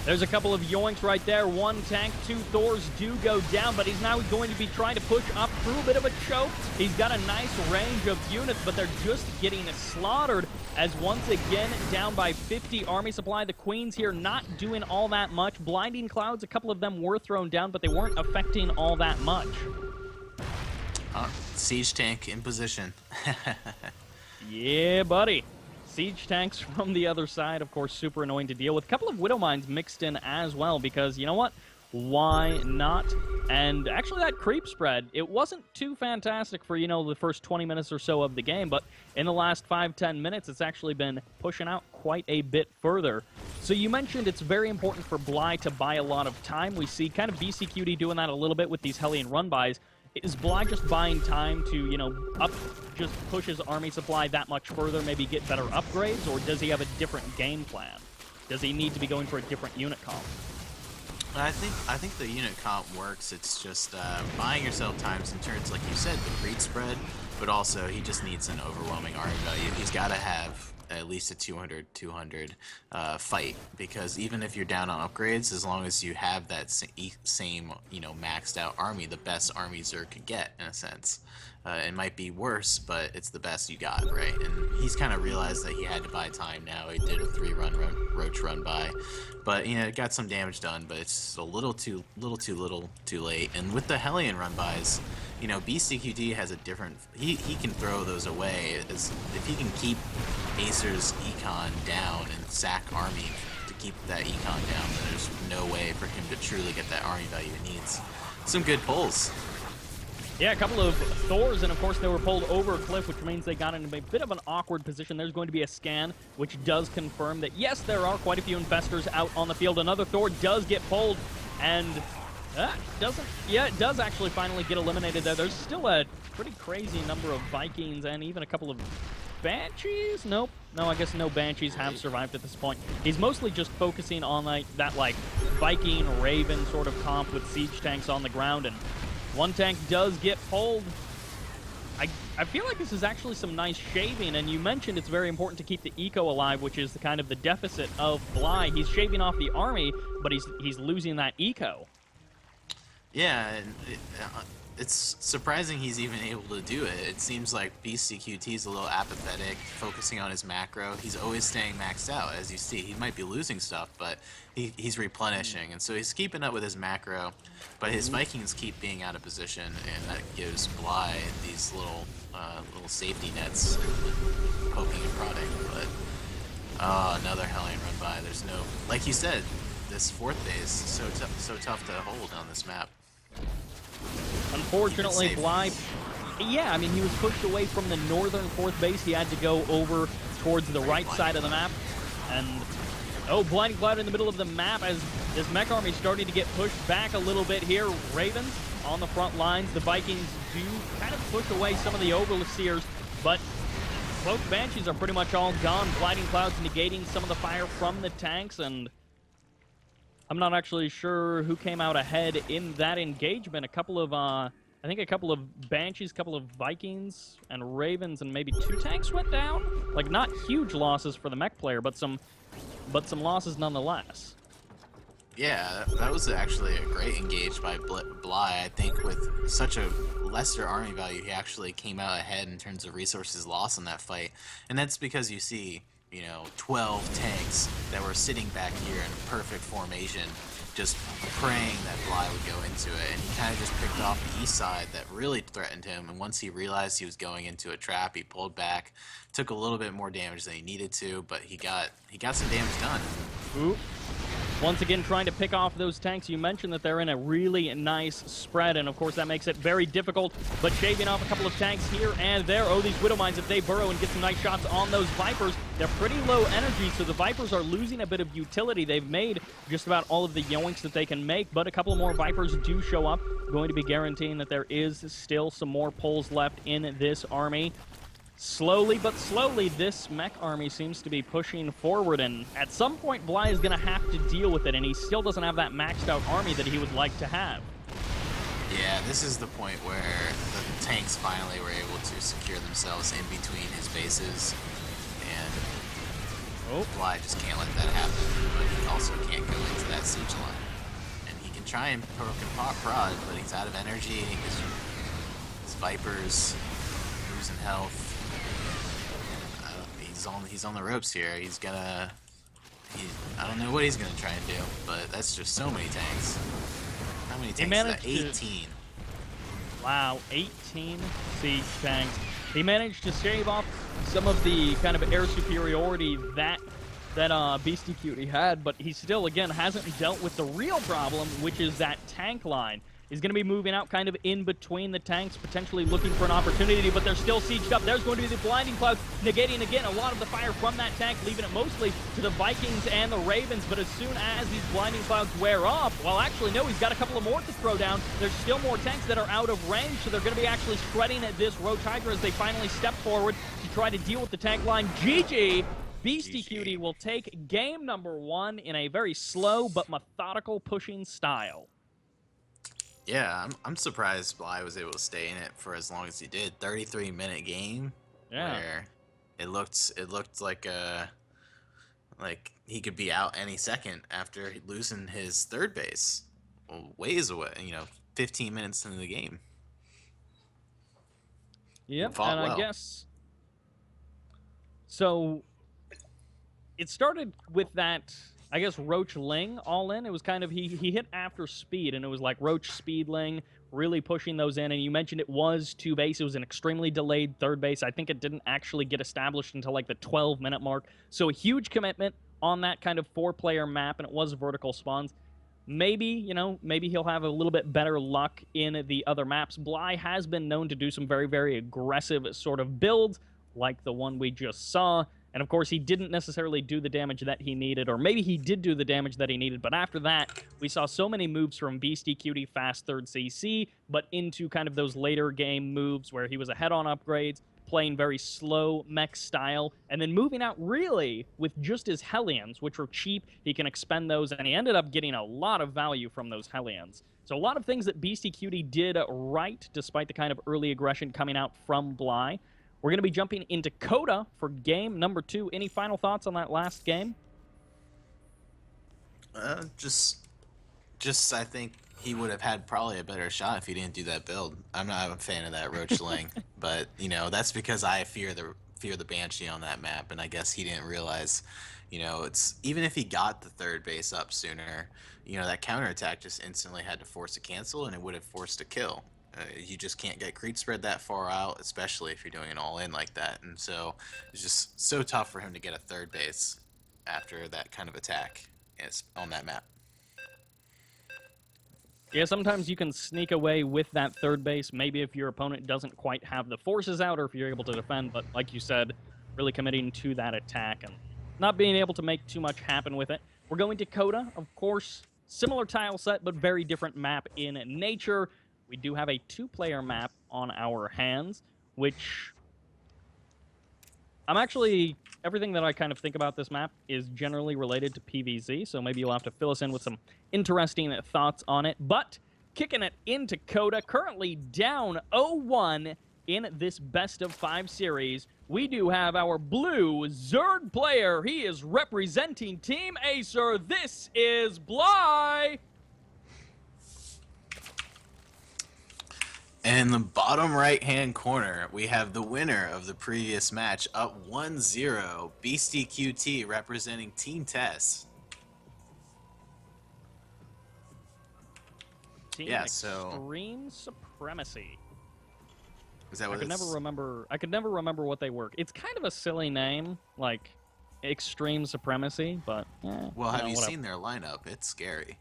There's a couple of yoinks right there. 1 tank, 2 Thors do go down, but he's now going to be trying to push up through a bit of a choke. He's got a nice range of units, but they're just getting slaughtered as once again down by 50 army supply. The Queens here not doing all that much. Blinding Clouds, a couple of them were thrown down, but they weren't affecting all that much. Siege tank in position. Yeah, buddy. Siege tanks from the other side, of course, super annoying to deal with. A couple of Widow Mines mixed in as well, because, you know what? Why not? And actually, that creep spread, it wasn't too fantastic for, the first 20 minutes or so of the game, but in the last 5-10 minutes, it's actually been pushing out quite a bit further. So you mentioned it's very important for Bly to buy a lot of time. We see kind of Beastyqt doing that a little bit with these Hellion run-bys. Is Bly just buying time to, just push his army supply that much further, maybe get better upgrades, or does he have a different game plan? Does he need to be going for a different unit comp? I think the unit comp works. It's just buying yourself times in turns, like you said, the creep spread, but also he just needs an overwhelming army value. He's got to have at least a 200 fight, because even if you're down on upgrades, as long as you have that same maxed out army, the best army Zerg could get, in a sense. It might be worse, but it's the best you got, right? And he's kind of realized that he had to buy time now. He did a 3-run Roach run by, but it got some damage done, but it's a little too late. And with the Hellion run bys, Beastyqt has a different. He can throw those away if he can keep Acer's econ down and sack army to keep that econ down. Then there's no way for him to truly get that army value he needs. Some good pulls. Yeah, a couple of Thors, and of course they were pulled over a cliff, which means they got into a bit of an awkward position. There's going to be a scan, which does confirm that, yes, there are quite a few infestors out on the field. Another Thor does get pulled, and it does actually finally get eliminated there. There's still a pretty crazy number of Vikings and even a couple of Banshees? Nope. No, I guess no Banshees have survived at this point. He's mostly just focusing on that Viking, Raven sort of comp with siege tanks on the ground, and 1 tank does get pulled. I feel like this is actually some nice shaving, and you mentioned it's very important to keep the eco alive, which is the deficit of Bly. He's shaving off the army, but he's losing that eco. Yeah, it's surprising he's even able to do it. It seems like Beastyqt's a little apathetic, focusing on his macro. He's always staying maxed out, as you see. He might be losing stuff, but he's replenishing, and so he's keeping up with his macro, but his Vikings keep being out of position, and that gives Bly these little safety nets, poking and prodding. But another Hellion run by. There's no, like you said, this 4th base is so tough to hold on this map. Unfortunately, Bly, yeah, I mean, he was pushed away from the northern 4th base. He had to go over towards the right side of the map. And, Blinding Cloud in the middle of the map as this mech army is starting to get pushed back a little bit here. Ravens on the front lines. The Vikings do kind of push away some of the Overseers, but both Banshees are pretty much all gone. Blinding Cloud's negating some of the fire from the tanks, and I'm not actually sure who came out ahead in that engagement. I think a couple of Banshees, a couple of Vikings, and Ravens, and maybe 2 tanks went down. Not huge losses for the mech player, but some losses nonetheless. Yeah, that was actually a great engage by Bly. I think with such a lesser army value, he actually came out ahead in terms of resources lost in that fight. And that's because you see, 12 tanks that were sitting back here in perfect formation, just praying that Bly would go into it. And he kind of just picked off the east side that really threatened him. And once he realized he was going into a trap, he pulled back, took a little bit more damage than he needed to, but he got some damage done. Ooh. Once again, trying to pick off those tanks. You mentioned that they're in a really nice spread, and of course that makes it very difficult, but shaving off a couple of tanks here and there. Oh, these Widow Mines, if they burrow and get some nice shots on those Vipers, they're pretty low energy, so the Vipers are losing a bit of utility. They've made just about all of the yoinks that they can make, but a couple more Vipers do show up, going to be guaranteeing that there is still some more pulls left in this army. Slowly but slowly, this mech army seems to be pushing forward, and at some point, Bly is going to have to deal with it, and he still doesn't have that maxed out army that he would like to have. Yeah, this is the point where the tanks finally were able to secure themselves in between his bases, and Bly just can't let that happen, but he also can't go into that siege line. And he can try and poke and pop prod, but he's out of energy, his Vipers losing health. He's on the ropes here. I don't know what he's gonna try and do, but that's just so many tanks. How many tanks is that? 18. Wow, 18 siege tanks. He managed to shave off some of the kind of air superiority that Beastyqt had, but he still, again, hasn't dealt with the real problem, which is that tank line. He's going to be moving out kind of in between the tanks, potentially looking for an opportunity, but they're still sieged up. There's going to be the Blinding Cloud, negating again a lot of the fire from that tank, leaving it mostly to the Vikings and the Ravens. But as soon as these Blinding Clouds wear off, well, actually, no, he's got a couple of more to throw down. There's still more tanks that are out of range, so they're going to be actually shredding at this Roach Hydra as they finally step forward to try to deal with the tank line. GG! Beastyqt will take game number 1 in a very slow but methodical pushing style. Yeah, I'm surprised Bly was able to stay in it for as long as he did. 33-minute game, where it looked like he could be out any second after losing his third base, ways away. 15 minutes into the game. Yep, and well. I guess so. It started with that, I guess, Roach Ling all in. It was kind of, he hit after speed, and it was like Roach Speed Ling really pushing those in. And you mentioned it was 2 base. It was an extremely delayed third base. I think it didn't actually get established until like the 12-minute mark. So a huge commitment on that kind of 4-player map, and it was vertical spawns. Maybe, maybe he'll have a little bit better luck in the other maps. Bly has been known to do some very, very aggressive sort of builds, like the one we just saw. And of course, he didn't necessarily do the damage that he needed, or maybe he did do the damage that he needed, but after that, we saw so many moves from Beastyqt, fast third CC, but into kind of those later game moves where he was ahead on upgrades, playing very slow mech style, and then moving out really with just his Hellions, which were cheap. He can expend those, and he ended up getting a lot of value from those Hellions. So a lot of things that Beastyqt did right, despite the kind of early aggression coming out from Bly. We're going to be jumping into Coda for game number 2. Any final thoughts on that last game? Just I think he would have had probably a better shot if he didn't do that build. I'm not a fan of that Roach Ling, but that's because I fear the Banshee on that map, and I guess he didn't realize, it's even if he got the third base up sooner, that counterattack just instantly had to force a cancel, and it would have forced a kill. You just can't get creep spread that far out, especially if you're doing an all-in like that. And so it's just so tough for him to get a third base after that kind of attack on that map. Yeah, sometimes you can sneak away with that third base, maybe if your opponent doesn't quite have the forces out or if you're able to defend. But like you said, really committing to that attack and not being able to make too much happen with it. We're going to Coda, of course, similar tile set, but very different map in nature. We do have a 2-player map on our hands, which everything that I kind of think about this map is generally related to PvZ, so maybe you'll have to fill us in with some interesting thoughts on it. But kicking it into Coda, currently down 0-1 in this best-of-5 series, we do have our blue Zerg player. He is representing Team Acer. This is Bly. And in the bottom right-hand corner, we have the winner of the previous match, up 1-0, Beastyqt representing Team Tess. Team Yeah, so Extreme Supremacy. is that what I could it's... never remember what they were. It's kind of a silly name, like Extreme Supremacy, but Well, have you whatever. seen their lineup? It's scary.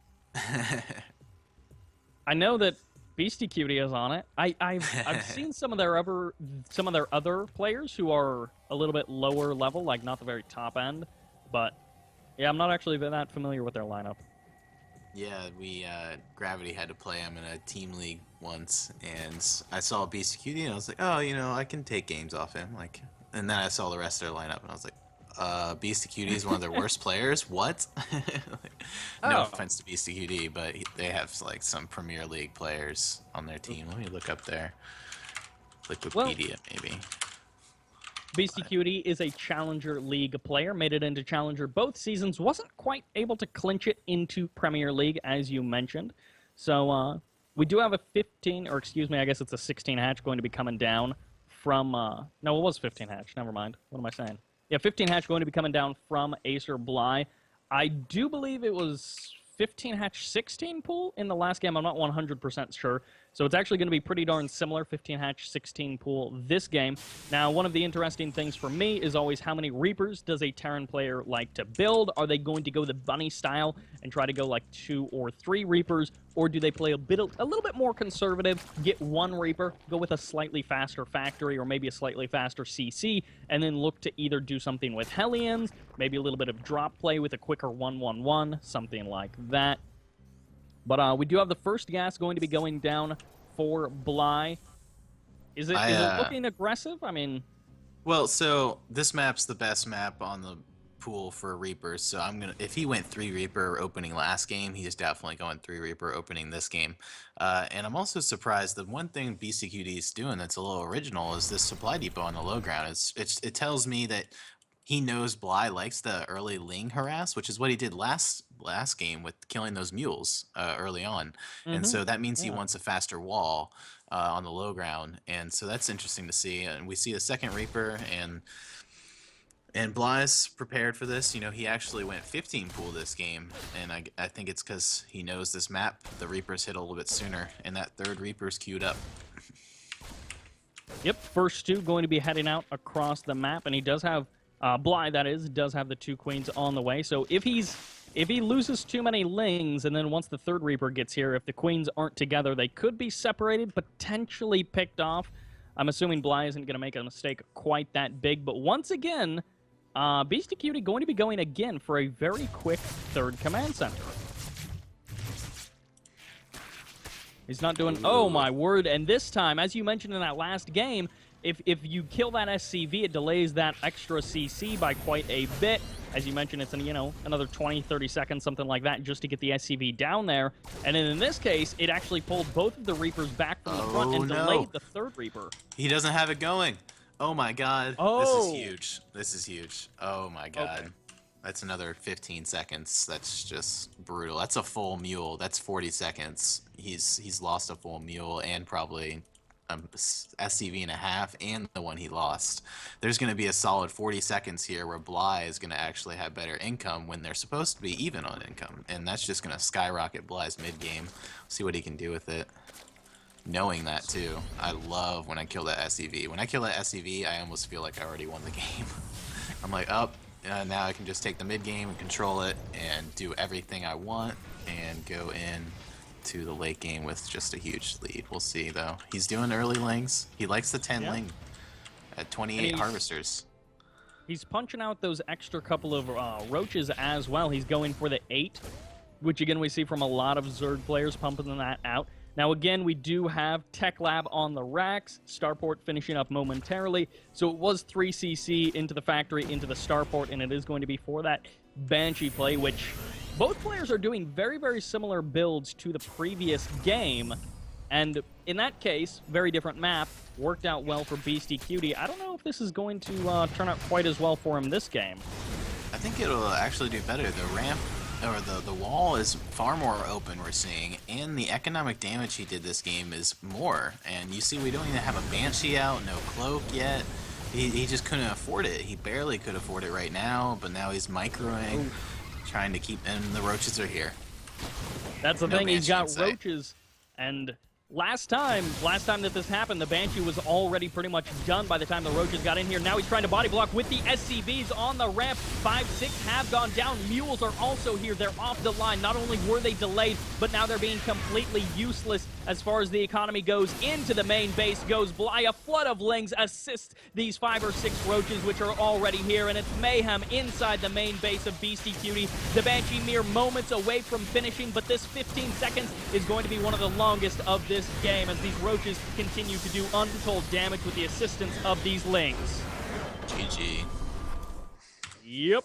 I know that Beastyqt is on it. I've seen some of their other players who are a little bit lower level, like not the very top end, but yeah, I'm not actually that familiar with their lineup. Yeah, we Gravity had to play him in a team league once, and I saw Beastyqt and I was like, oh, you know, I can take games off him. Like, and then I saw the rest of their lineup and I was like, Beastyqt is one of their worst players. What? No offense to Beastyqt, but they have like some Premier League players on their team. Let me look up their Wikipedia, maybe. Beastyqt is a Challenger League player, made it into Challenger both seasons, wasn't quite able to clinch it into Premier League, as you mentioned. So we do have a 15, or excuse me, I guess it's a 16 hatch going to be coming down from, no, it was 15 hatch, never mind. What am I saying? Yeah, 15 hatch going to be coming down from Acer Bly. I do believe it was 15 hatch 16 pool in the last game. I'm not 100% sure. So it's actually going to be pretty darn similar, 15 hatch 16 pool this game. Now, one of the interesting things for me is always how many Reapers does a Terran player like to build? Are they going to go the bunny style and try to go like 2 or 3 Reapers? Or do they play a little bit more conservative, get 1 Reaper, go with a slightly faster factory or maybe a slightly faster CC, and then look to either do something with Hellions, maybe a little bit of drop play with a quicker 1-1-1, something like that. But we do have the first gas going to be going down for Bly. Is it looking aggressive? I mean... Well, so this map's the best map on the pool for Reapers, so I'm gonna... If he went 3 Reaper opening last game, he's definitely going 3 Reaper opening this game. And I'm also surprised that one thing Beastyqt is doing that's a little original is this supply depot on the low ground. It tells me that he knows Bly likes the early Ling harass, which is what he did last game with killing those mules early on. And so that means he wants a faster wall on the low ground. And so that's interesting to see. And we see the second Reaper, and Bly's prepared for this. You know, he actually went 15 pool this game, and I think it's because he knows this map. The Reapers hit a little bit sooner, and that third Reaper's queued up. Yep, first 2 going to be heading out across the map, and he does have... Bly, that is, does have the 2 queens on the way. So if he loses too many Lings, and then once the third Reaper gets here, if the queens aren't together, they could be separated, potentially picked off. I'm assuming Bly isn't going to make a mistake quite that big. But once again, Beastyqt going to be going again for a very quick third command center. He's not doing... Oh, my word. And this time, as you mentioned in that last game, if you kill that SCV, it delays that extra CC by quite a bit. As you mentioned, it's another 20, 30 seconds, something like that, just to get the SCV down there. And then in this case, it actually pulled both of the Reapers back from the front and delayed the third Reaper. He doesn't have it going. Oh my god. Oh. This is huge. This is huge. Oh my god. Okay. That's another 15 seconds. That's just brutal. That's a full mule. That's 40 seconds. He's lost a full mule and probably SCV and a half and the one he lost. There's going to be a solid 40 seconds here where Bly is going to actually have better income when they're supposed to be even on income, and that's just going to skyrocket Bly's mid game. See what he can do with it. Knowing that too, I love when I kill that SCV. When I kill that SCV, I almost feel like I already won the game. I'm like, now I can just take the mid game and control it and do everything I want and go in to the late game with just a huge lead. We'll see though. He's doing early Lings. He likes the 10 Ling at 28 harvesters. He's punching out those extra couple of roaches as well. He's going for the 8, which again we see from a lot of Zerg players pumping that out. Now again, we do have Tech Lab on the racks, Starport finishing up momentarily. So it was 3 CC into the factory, into the Starport, and it is going to be for that Banshee play, which both players are doing very, very similar builds to the previous game. And in that case, very different map, worked out well for Beastyqt. I don't know if this is going to turn out quite as well for him this game. I think it'll actually do better. The ramp, or the wall is far more open, we're seeing, and the economic damage he did this game is more. And you see we don't even have a Banshee out, no cloak yet. He just couldn't afford it. He barely could afford it right now, but now he's microing, trying to keep, and the roaches are here. That's the No thing, he's got Banshee in sight. roaches, and last time that this happened, the Banshee was already pretty much done by the time the roaches got in here. Now he's trying to body block with the SCVs on the ramp. 5, 6 have gone down. Mules are also here. They're off the line. Not only were they delayed, but now they're being completely useless as far as the economy goes. Into the main base goes Bly. A flood of lings assists these 5 or 6 roaches, which are already here, and it's mayhem inside the main base of Beastyqt. The Banshee mere moments away from finishing, but this 15 seconds is going to be one of the longest of this game as these roaches continue to do untold damage with the assistance of these lings. GG. Yep.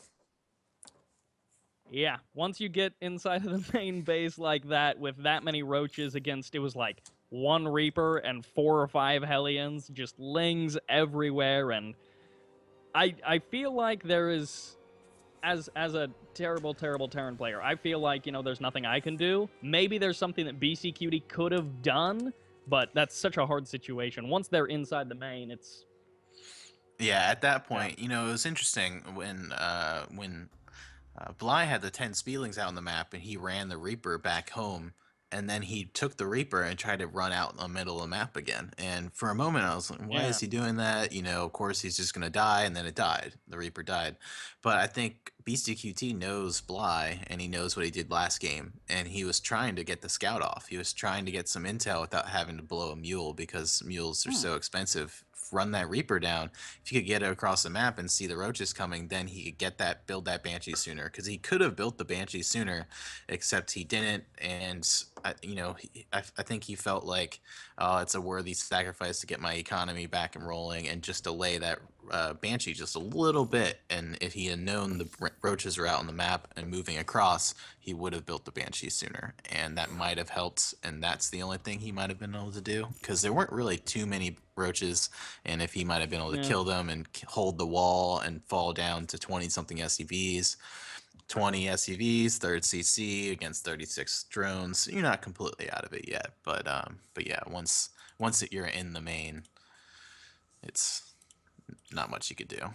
Yeah, once you get inside of the main base like that with that many roaches against, it was like 1 Reaper and 4 or 5 Hellions, just lings everywhere, and I feel like there is, as a terrible Terran player, I feel like, you know, there's nothing I can do. Maybe there's something that Beastyqt could have done, but that's such a hard situation. Once they're inside the main, it's... Yeah, at that point, you know, it was interesting when Bly had the 10 Speedlings out on the map and he ran the Reaper back home, and then he took the Reaper and tried to run out in the middle of the map again. And for a moment I was like, why is he doing that? You know, of course he's just gonna die, and then it died. The Reaper died. But I think Beastyqt knows Bly, and he knows what he did last game, and he was trying to get the scout off. He was trying to get some intel without having to blow a mule, because mules are so expensive. Run that Reaper down. If he could get it across the map and see the roaches coming, then he could get that, build that Banshee sooner, because he could have built the Banshee sooner, except he didn't. And you know, I think he felt like, oh, it's a worthy sacrifice to get my economy back and rolling, and just delay that Banshee just a little bit. And if he had known the roaches are out on the map and moving across, he would have built the Banshee sooner, and that might have helped. And that's the only thing he might have been able to do, because there weren't really too many roaches, and if he might have been able to kill them and hold the wall and fall down to 20-something SCVs, 20 SCVs, 3rd CC against 36 drones, you're not completely out of it yet. But yeah, once you're in the main, it's not much you could do.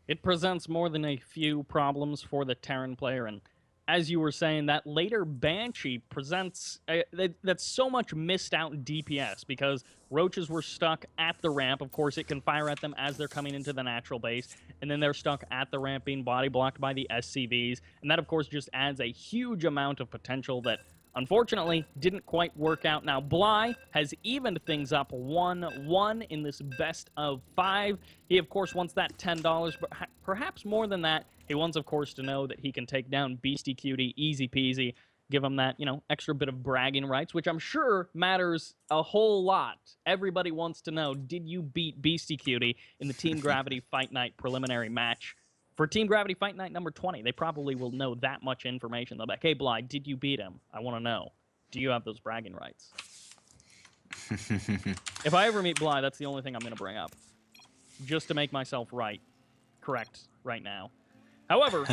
It presents more than a few problems for the Terran player, and as you were saying, that later Banshee presents... that's so much missed out DPS, because roaches were stuck at the ramp. Of course, it can fire at them as they're coming into the natural base, and then they're stuck at the ramp being body blocked by the SCVs, and that, of course, just adds a huge amount of potential that, unfortunately, didn't quite work out. Now, Bly has evened things up 1-1 in this best of 5. He, of course, wants that $10, but perhaps more than that, he wants, of course, to know that he can take down Beastyqt easy peasy, give him that, you know, extra bit of bragging rights, which I'm sure matters a whole lot. Everybody wants to know, did you beat Beastyqt in the Team Gravity Fight Night preliminary match? For Team Gravity Fight Night number 20, they probably will know that much information. They'll be like, hey, Bly, did you beat him? I want to know. Do you have those bragging rights? If I ever meet Bly, that's the only thing I'm going to bring up. Just to make myself correct right now. However,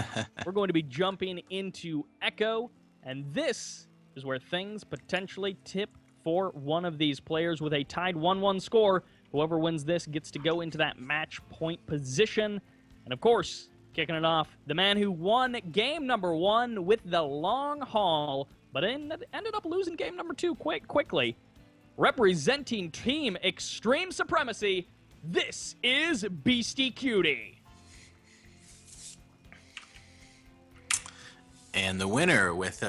we're going to be jumping into Echo, and this is where things potentially tip for one of these players with a tied 1-1 score. Whoever wins this gets to go into that match point position. And of course, kicking it off, the man who won game number 1 with the long haul, but ended up losing game number 2 quickly. Representing Team Extreme Supremacy, this is Beastyqt. And the winner with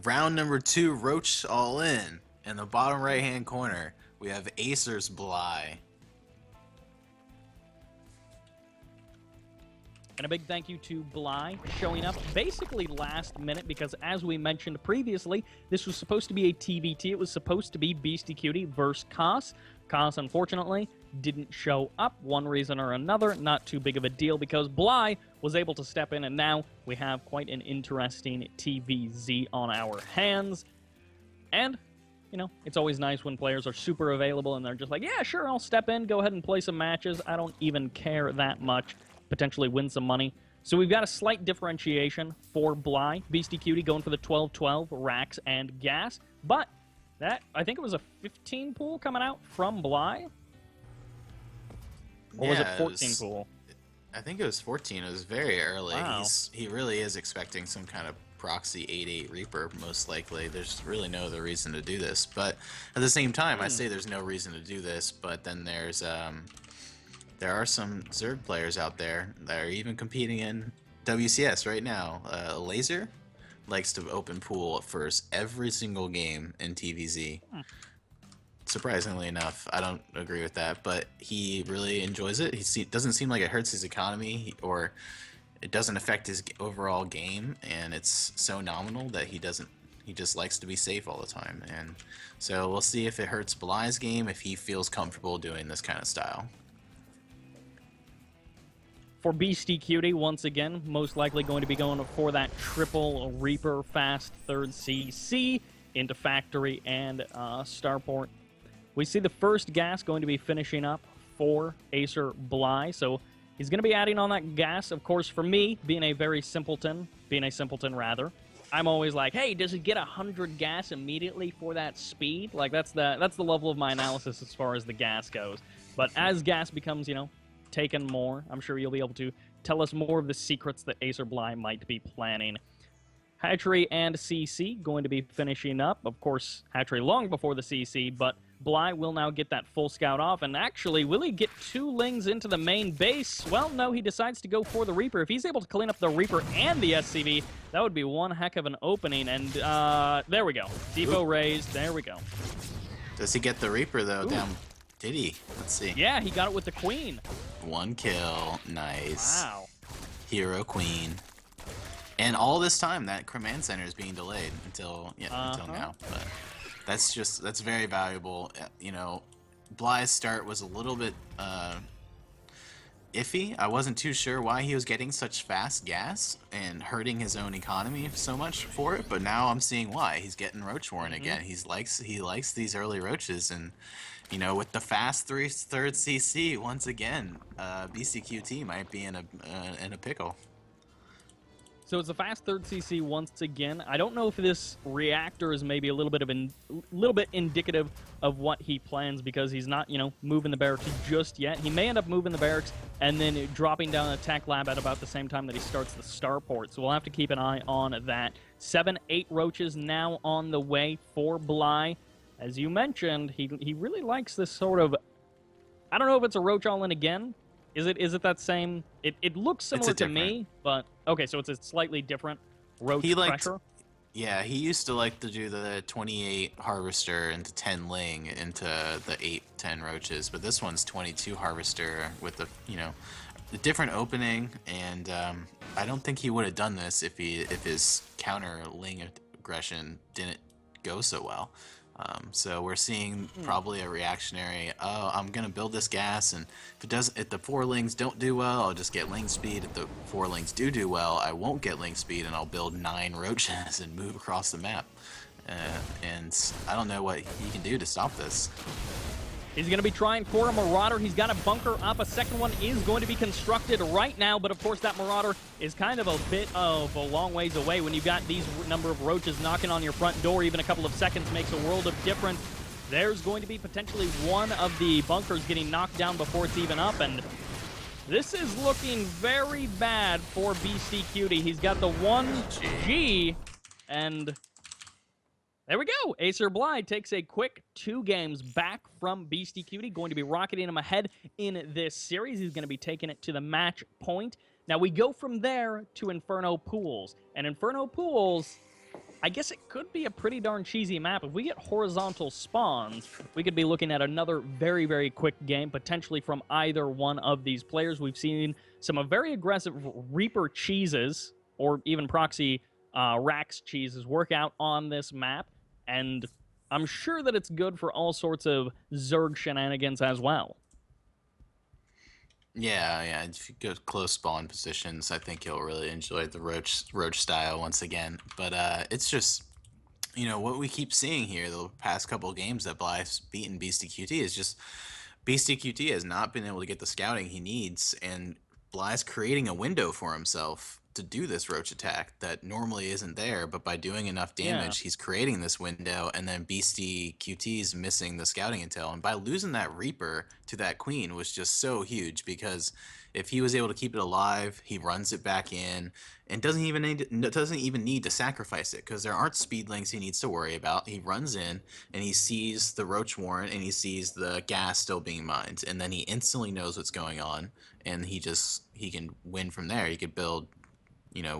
round number 2 Roach All In the bottom right-hand corner, we have Acer's Bly. And a big thank you to Bly showing up basically last minute, because as we mentioned previously, this was supposed to be a TVT. It was supposed to be Beastyqt versus Koss. Koss, unfortunately, didn't show up, one reason or another. Not too big of a deal, because Bly was able to step in, and now we have quite an interesting TVZ on our hands. And it's always nice when players are super available and they're just like, yeah, sure, I'll step in, go ahead and play some matches. I don't even care that much. Potentially win some money. So we've got a slight differentiation for Bly. Beastyqt going for the 12-12, Rax, and Gas. But that, I think it was a 15 pool coming out from Bly? Or was it 14 pool? I think it was 14. It was very early. Wow. He really is expecting some kind of proxy 8-8 Reaper, most likely. There's really no other reason to do this. But at the same time, I say there's no reason to do this, but then there are some Zerg players out there that are even competing in WCS right now. Laser likes to open pool at first every single game in TVZ. Surprisingly enough, I don't agree with that, but he really enjoys it. Doesn't seem like it hurts his economy or it doesn't affect his overall game, and it's so nominal that he just likes to be safe all the time. And so we'll see if it hurts Bly's game, if he feels comfortable doing this kind of style. For Beastyqt, once again, most likely going to be going for that triple Reaper fast third CC into Factory and Starport. We see the first gas going to be finishing up for Acer Bly, so he's going to be adding on that gas. Of course, for me, being a simpleton rather, I'm always like, hey, does it get 100 gas immediately for that speed? Like, that's the level of my analysis as far as the gas goes. But as gas becomes, taken more, I'm sure you'll be able to tell us more of the secrets that Acer Bly might be planning. Hatchery and CC going to be finishing up. Of course, Hatchery long before the CC, but Bly will now get that full scout off. And actually, will he get 2 Lings into the main base? Well, no, he decides to go for the Reaper. If he's able to clean up the Reaper and the SCV, that would be one heck of an opening. And there we go. Depot raised. There we go. Does he get the Reaper, though? Down? Did he? Let's see. Yeah, he got it with the Queen. 1 kill. Nice. Wow. Hero Queen. And all this time, that command center is being delayed until now. But that's very valuable. Bly's start was a little bit iffy. I wasn't too sure why he was getting such fast gas and hurting his own economy so much for it. But now I'm seeing why. He's getting Roach Warren again. He likes these early roaches, and with the fast third CC once again, Beastyqt might be in a pickle. So it's a fast third CC once again. I don't know if this reactor is maybe a little bit indicative of what he plans, because he's not, moving the barracks just yet. He may end up moving the barracks and then dropping down a tech lab at about the same time that he starts the starport. So we'll have to keep an eye on that. 7-8 roaches now on the way for Bly. As you mentioned, he really likes this sort of, I don't know if it's a roach all in again. Is it that same? It looks similar to me, but okay, so it's a slightly different roach pressure. Yeah, he used to like to do the 28 harvester into 10 ling into the 8-10 roaches, but this one's 22 harvester with the different opening, and I don't think he would have done this if his counter ling aggression didn't go so well. So we're seeing probably a reactionary, I'm going to build this gas, and if the 4 lings don't do well, I'll just get ling speed. If the 4 lings do well, I won't get ling speed, and I'll build 9 roaches and move across the map. And I don't know what he can do to stop this. He's going to be trying for a Marauder. He's got a bunker up. A second one is going to be constructed right now, but of course that Marauder is kind of a bit of a long ways away. When you've got these number of roaches knocking on your front door, even a couple of seconds makes a world of difference. There's going to be potentially one of the bunkers getting knocked down before it's even up, and this is looking very bad for Beastyqt. He's got the 1G, and there we go. Acer Bly takes a quick 2 games back from Beastyqt. Going to be rocketing him ahead in this series. He's going to be taking it to the match point. Now we go from there to Inferno Pools. And Inferno Pools, I guess it could be a pretty darn cheesy map. If we get horizontal spawns, we could be looking at another very, very quick game, potentially from either one of these players. We've seen some very aggressive Reaper cheeses, or even proxy Rax cheeses, work out on this map. And I'm sure that it's good for all sorts of Zerg shenanigans as well. Yeah. If you go close spawn positions, I think you'll really enjoy the roach style once again. But it's just, what we keep seeing here the past couple of games that Bly's beaten Beastyqt is just Beastyqt has not been able to get the scouting he needs, and Bly's creating a window for himself to do this roach attack that normally isn't there, but by doing enough Yeah. damage, he's creating this window, and then Beastyqt's missing the scouting intel, and by losing that Reaper to that Queen was just so huge, because if he was able to keep it alive, he runs it back in, and doesn't even need to sacrifice it, because there aren't speedlings he needs to worry about. He runs in, and he sees the roach warren, and he sees the gas still being mined, and then he instantly knows what's going on, and he can win from there. He could build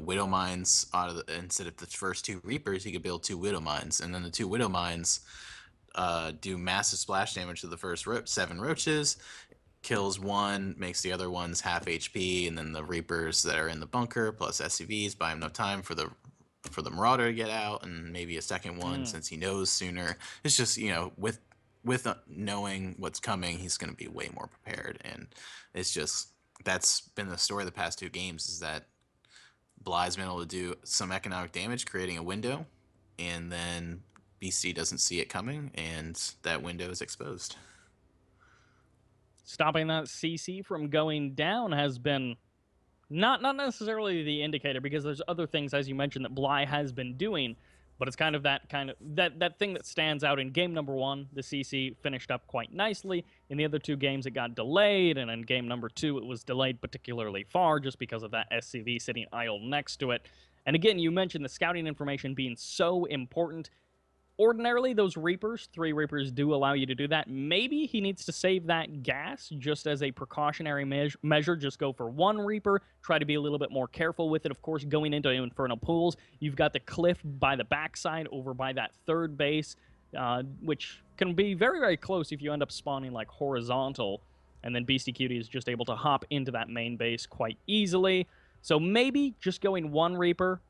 widow mines out of instead of the first two reapers, he could build two widow mines, and then the two widow mines do massive splash damage to the first 7 roaches, kills one, makes the other ones half HP, and then the reapers that are in the bunker plus SCVs buy him enough time for the marauder to get out, and maybe a second one since he knows sooner. It's just with knowing what's coming, he's going to be way more prepared, and it's just that's been the story of the past 2 games, is that Bly's been able to do some economic damage, creating a window, and then BC doesn't see it coming, and that window is exposed. Stopping that CC from going down has been not necessarily the indicator, because there's other things, as you mentioned, that Bly has been doing, but it's kind of that thing that stands out. In game number 1, the CC finished up quite nicely. In the other 2 games, it got delayed, and in game number 2, it was delayed particularly far just because of that SCV sitting idle next to it. And again, you mentioned the scouting information being so important. Ordinarily, those Reapers, 3 Reapers, do allow you to do that. Maybe he needs to save that gas just as a precautionary measure. Just go for 1 Reaper. Try to be a little bit more careful with it. Of course, going into Infernal Pools, you've got the cliff by the backside over by that 3rd base, which can be very, very close if you end up spawning like horizontal. And then Beastyqt is just able to hop into that main base quite easily. So maybe just going 1 Reaper.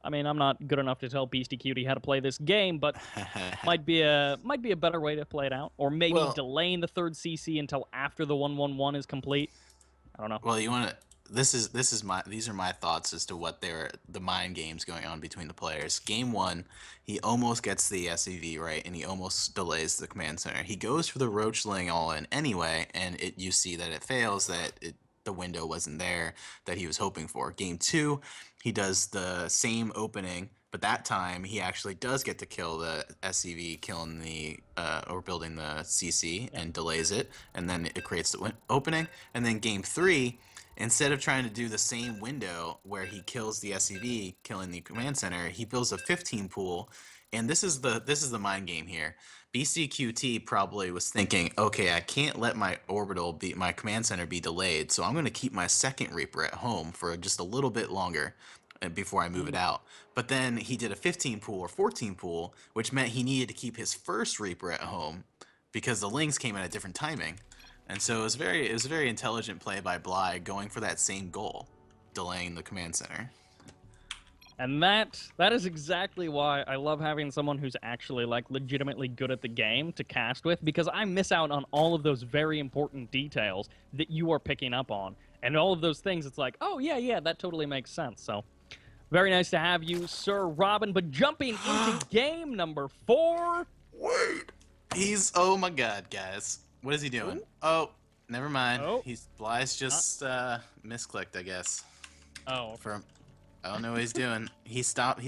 I mean, I'm not good enough to tell Beastyqt how to play this game, but might be a better way to play it out. Or maybe delaying the 3rd CC until after the 1-1-1 is complete. I don't know. Well, these are my thoughts as to what the mind games going on between the players. Game 1, he almost gets the SCV right, and he almost delays the command center. He goes for the roachling all in anyway, and you see that it fails, the window wasn't there that he was hoping for. Game 2, he does the same opening, but that time he actually does get to kill the SCV, killing or building the CC, and delays it, and then it creates the opening. And then game 3, instead of trying to do the same window where he kills the SCV, killing the command center, he builds a 15 pool. And this is the mind game here. Beastyqt probably was thinking, okay, I can't let my my command center be delayed, so I'm going to keep my 2nd Reaper at home for just a little bit longer before I move it out. But then he did a 15 pool or 14 pool, which meant he needed to keep his 1st Reaper at home because the lings came at a different timing. And so it was a very intelligent play by Bly, going for that same goal, delaying the command center. And that is exactly why I love having someone who's actually like legitimately good at the game to cast with, because I miss out on all of those very important details that you are picking up on. And all of those things, it's like, oh yeah, that totally makes sense. So very nice to have you, Sir Robin. But jumping into game number 4. Wait. Oh my god, guys. What is he doing? Ooh. Oh, never mind. Oh. Bly's just misclicked, I guess. Oh. I don't know what he's doing. He stopped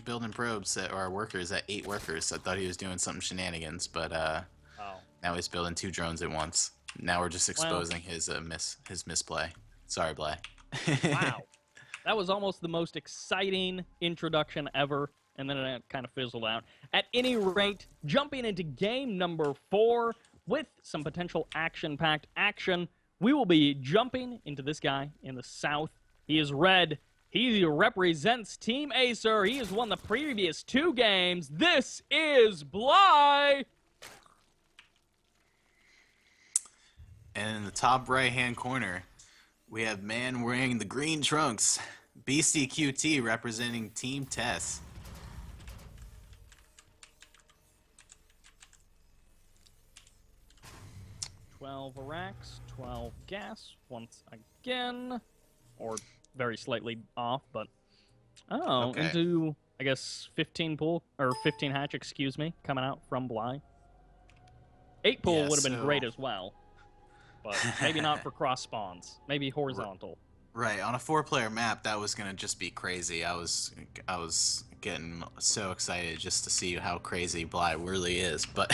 building probes or workers at 8 workers. I thought he was doing something shenanigans, but now he's building 2 drones at once. Now we're just exposing his misplay. Sorry, Bly. Wow. That was almost the most exciting introduction ever, and then it kind of fizzled out. At any rate, jumping into game number 4 with some potential action-packed action, we will be jumping into this guy in the south. He is red. He represents Team Acer. He has won the previous 2 games. This is Bly! And in the top right-hand corner, we have man wearing the green trunks, Beastyqt representing Team Tess. $12 racks, 12 gas, once again. Or very slightly off, but... Oh, okay. into I guess 15 pool, or 15 hatch, excuse me, coming out from Bly. 8 pool Yeah, would have been so- great as well, but maybe not for cross spawns. Maybe horizontal. Right, on a 4-player map, that was gonna just be crazy. I was getting so excited just to see how crazy Bly really is. But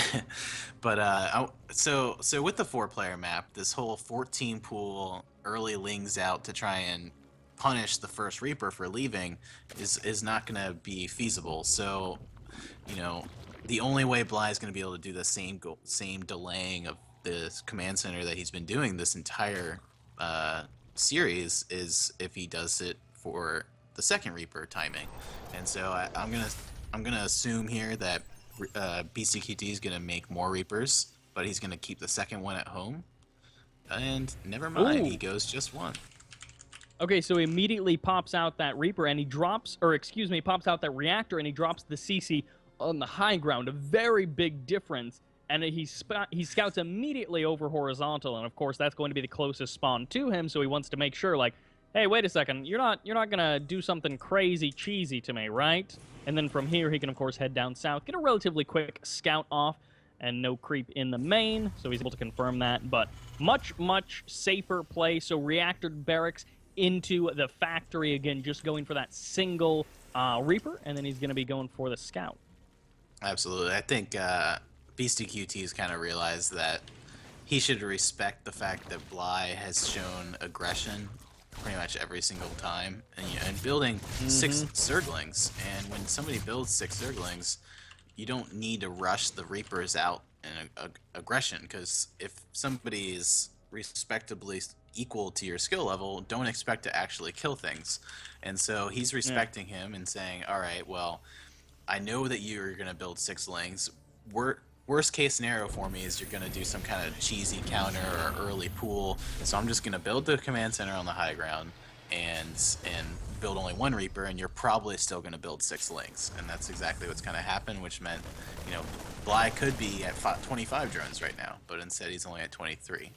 so with the 4-player map, this whole 14 pool early lings out to try and punish the first Reaper for leaving is not gonna be feasible. So, you know, the only way Bly is gonna be able to do the same delaying of the command center that he's been doing this entire series is if he does it for the second Reaper timing. And so I'm gonna assume here that Beastyqt is gonna make more Reapers, but he's gonna keep the second one at home. And never mind, Ooh. he goes just one. Okay, so he immediately pops out that Reaper and he drops, or excuse me, pops out that Reactor and he drops the CC on the high ground. A very big difference. And he scouts immediately over horizontal, and of course that's going to be the closest spawn to him. So he wants to make sure, like, hey, wait a second, you're not gonna do something crazy cheesy to me, right? And then from here he can of course head down south, get a relatively quick scout off, and no creep in the main. So he's able to confirm that. But much safer play. So Reactor barracks into the factory again, just going for that single Reaper, and then he's gonna be going for the scout. Absolutely, I think Beastyqt's kind of realized that he should respect the fact that Bly has shown aggression pretty much every single time, and building 6 Zerglings. And when somebody builds 6 Zerglings, you don't need to rush the Reapers out in aggression, because if somebody is respectably equal to your skill level, don't expect to actually kill things. And so he's respecting him and saying, all right, well, I know that you're going to build 6 Lings. Worst case scenario for me is you're going to do some kind of cheesy counter or early pool, so I'm just going to build the command center on the high ground and build only 1 Reaper, and you're probably still going to build 6 Lings. And that's exactly what's going to happen, which meant, you know, Bly could be at 25 drones right now, but instead he's only at 23.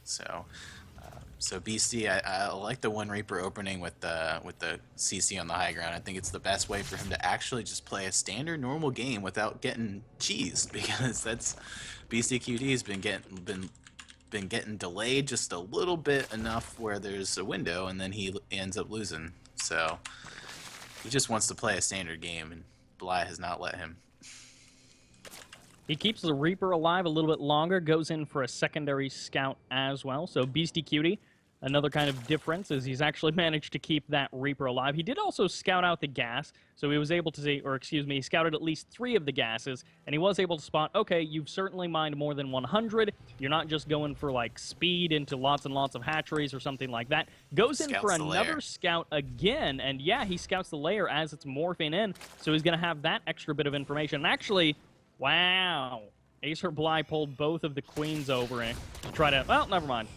So Beasty, I like the 1 Reaper opening with the CC on the high ground. I think it's the best way for him to actually just play a standard normal game without getting cheesed, because that's Beastyqt's been getting delayed just a little bit enough where there's a window, and then he ends up losing. So he just wants to play a standard game, and Bly has not let him. He keeps the Reaper alive a little bit longer, goes in for a secondary scout as well. So Beastyqt, another kind of difference is he's actually managed to keep that Reaper alive. He did also scout out the gas, so he was able to see, or excuse me, he scouted at least 3 of the gases, and he was able to spot, okay, you've certainly mined more than 100. You're not just going for, like, speed into lots and lots of hatcheries or something like that. Goes in for another scout again, and yeah, he scouts the layer as it's morphing in, so he's going to have that extra bit of information. And actually, wow. Acer Bly pulled both of the queens over to try to... Well, never mind.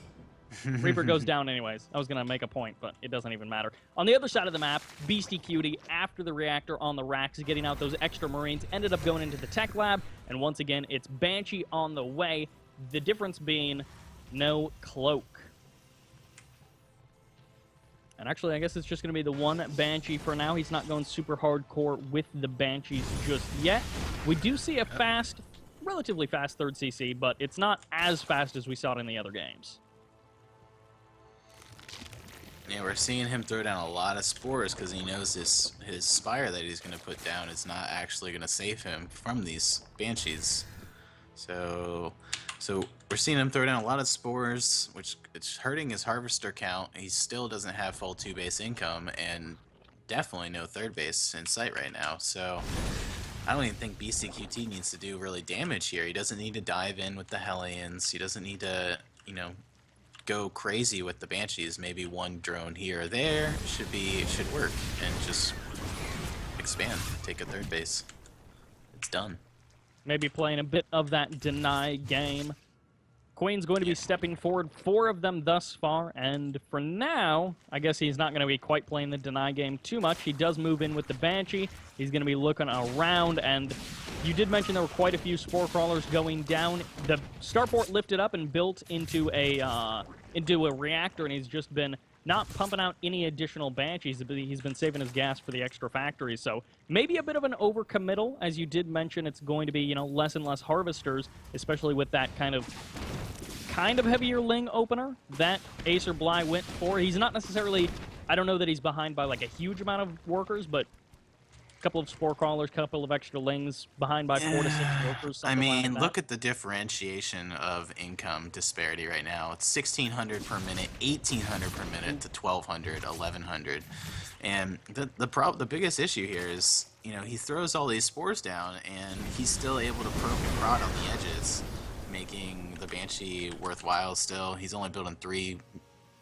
Reaper goes down anyways. I was going to make a point, but it doesn't even matter. On the other side of the map, Beastyqt, after the Reactor on the racks, getting out those extra Marines, ended up going into the tech lab. And once again, it's Banshee on the way. The difference being no cloak. And actually, I guess it's just going to be the 1 Banshee for now. He's not going super hardcore with the Banshees just yet. We do see a fast, relatively fast 3rd CC, but it's not as fast as we saw it in the other games. Yeah, we're seeing him throw down a lot of spores because he knows his spire that he's going to put down is not actually going to save him from these Banshees. So we're seeing him throw down a lot of spores, which it's hurting his harvester count. He still doesn't have full 2 base income, and definitely no 3rd base in sight right now. So I don't even think Beastyqt needs to do really damage here. He doesn't need to dive in with the Hellions. He doesn't need to, you know, go crazy with the Banshees. Maybe 1 drone here or there should work, and just expand, take a 3rd base. It's done. Maybe playing a bit of that deny game. Queen's going to be stepping forward, 4 of them thus far, and for now, I guess he's not going to be quite playing the deny game too much. He does move in with the Banshee. He's going to be looking around, and you did mention there were quite a few spore crawlers going down. The starport lifted up and built into a into a reactor, and he's just been not pumping out any additional Banshees. He's been saving his gas for the extra factories. So maybe a bit of an overcommittal. As you did mention, it's going to be, less and less harvesters, especially with that kind of heavier Ling opener that Acer Bly went for. He's not necessarily, I don't know that he's behind by like a huge amount of workers, but a couple of Spore Crawlers, couple of extra Lings, behind by 4 to 6 workers. I mean, like look at the differentiation of income disparity right now. It's 1,600 per minute, 1,800 per minute to 1,200, 1,100. And the biggest issue here is, he throws all these spores down, and he's still able to poke and prod on the edges, making the Banshee worthwhile still. He's only building 3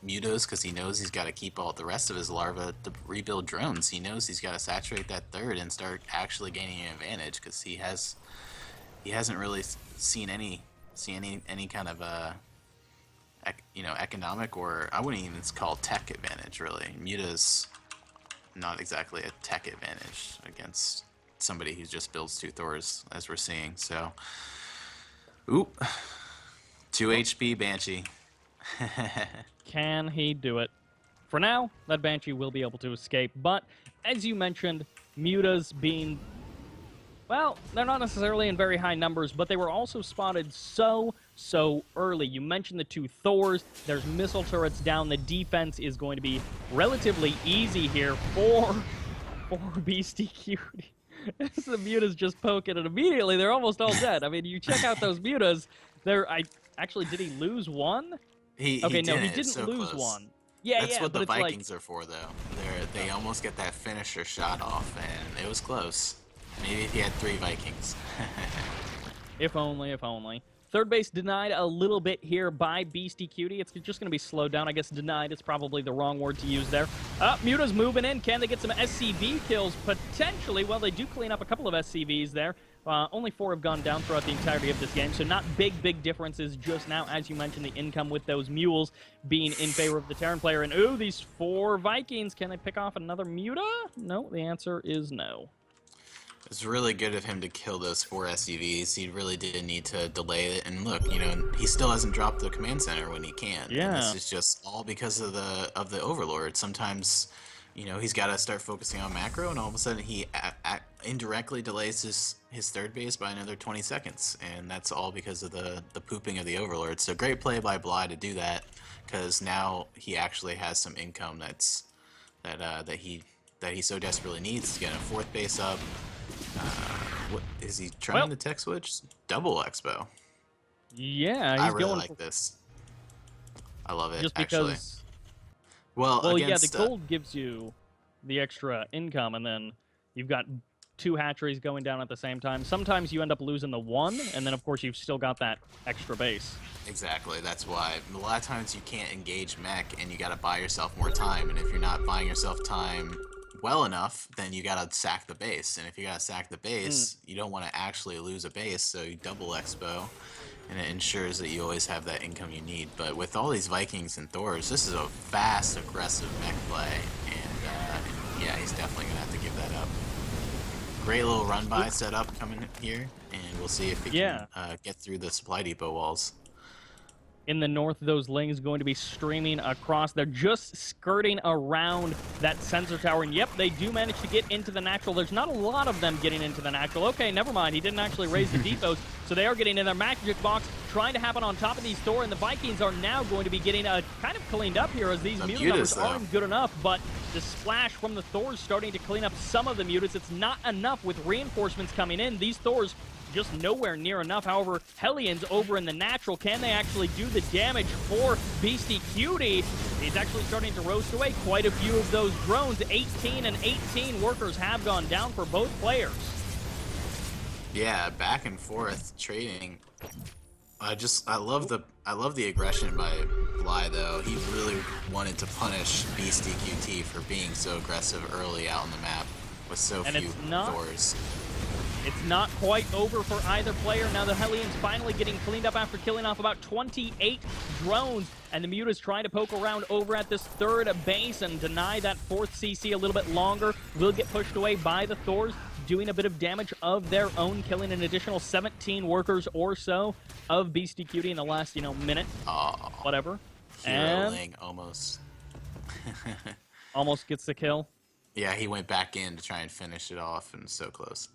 mutas because he knows he's got to keep all the rest of his larvae to rebuild drones. He knows he's got to saturate that third and start actually gaining an advantage because he hasn't really seen any kind of economic, or I wouldn't even call tech advantage really. Muta's not exactly a tech advantage against somebody who just builds 2 Thors, as we're seeing. So, oop, 2 HP Banshee. Can he do it? For now, that Banshee will be able to escape, but as you mentioned, mutas being, well, they're not necessarily in very high numbers, but they were also spotted so early. You mentioned the 2 Thors, there's missile turrets down, the defense is going to be relatively easy here for Beastyqt. The mutas just poke it, and immediately they're almost all dead. I mean, you check out those mutas, actually, did he lose one? He didn't so lose close. one. Yeah, That's what the Vikings like, are for, though. They almost get that finisher shot off, and it was close. Maybe if he had 3 Vikings. If only, if only. Third base denied a little bit here by Beastyqt. It's just going to be slowed down. I guess denied is probably the wrong word to use there. Muta's moving in. Can they get some SCV kills? Potentially. Well, they do clean up a couple of SCVs there. Only 4 have gone down throughout the entirety of this game, so not big differences just now. As you mentioned, the income with those mules being in favor of the Terran player. And, ooh, these 4 Vikings. Can they pick off another Muta? No, the answer is no. It's really good of him to kill those 4 SCVs. He really didn't need to delay it. And look, he still hasn't dropped the command center when he can. Yeah. And this is just all because of the Overlord. Sometimes, he's got to start focusing on macro, and all of a sudden he indirectly delays his third base by another 20 seconds. And that's all because of the pooping of the Overlord. So great play by Bly to do that, because now he actually has some income that he so desperately needs to get a 4th base up. What is he trying to tech switch? Double Expo. Yeah, I he's really going like this. I love it. just actually. because. Well, Yeah, the gold gives you the extra income, and then you've got 2 hatcheries going down at the same time. Sometimes you end up losing the 1, and then of course you've still got that extra base. Exactly. That's why a lot of times you can't engage mech, and you got to buy yourself more time. And if you're not buying yourself time well enough, then you gotta sack the base, and if you gotta sack the base, you don't want to actually lose a base, so you double Expo, and it ensures that you always have that income you need. But with all these Vikings and Thors, this is a fast, aggressive mech play, and yeah, he's definitely gonna have to give that up. Great little run by setup coming here, and we'll see if he can get through the supply depot walls. In the north, those Lings going to be streaming across. They're just skirting around that sensor tower. And yep, they do manage to get into the natural. There's not a lot of them getting into the natural. Okay, never mind. He didn't actually raise the depots. So they are getting in their magic box, trying to happen on top of these Thor. And the Vikings are now going to be getting kind of cleaned up here, as these muta numbers aren't good enough. But the splash from the Thors starting to clean up some of the mutas. It's not enough with reinforcements coming in. These Thors just nowhere near enough. However, Hellions over in the natural, can they actually do the damage for Beastyqt? He's actually starting to roast away quite a few of those drones. 18 and 18 workers have gone down for both players. Yeah, back and forth trading. I love the aggression by Bly, though. He really wanted to punish Beastyqt for being so aggressive early out on the map with so few Thors. It's not quite over for either player. Now the Hellions finally getting cleaned up after killing off about 28 drones. And the Muta's trying to poke around over at this 3rd base and deny that 4th CC a little bit longer. Will get pushed away by the Thors, doing a bit of damage of their own, killing an additional 17 workers or so of Beastyqt in the last, minute. Whatever. And Ling almost. almost gets the kill. Yeah, he went back in to try and finish it off, and so close.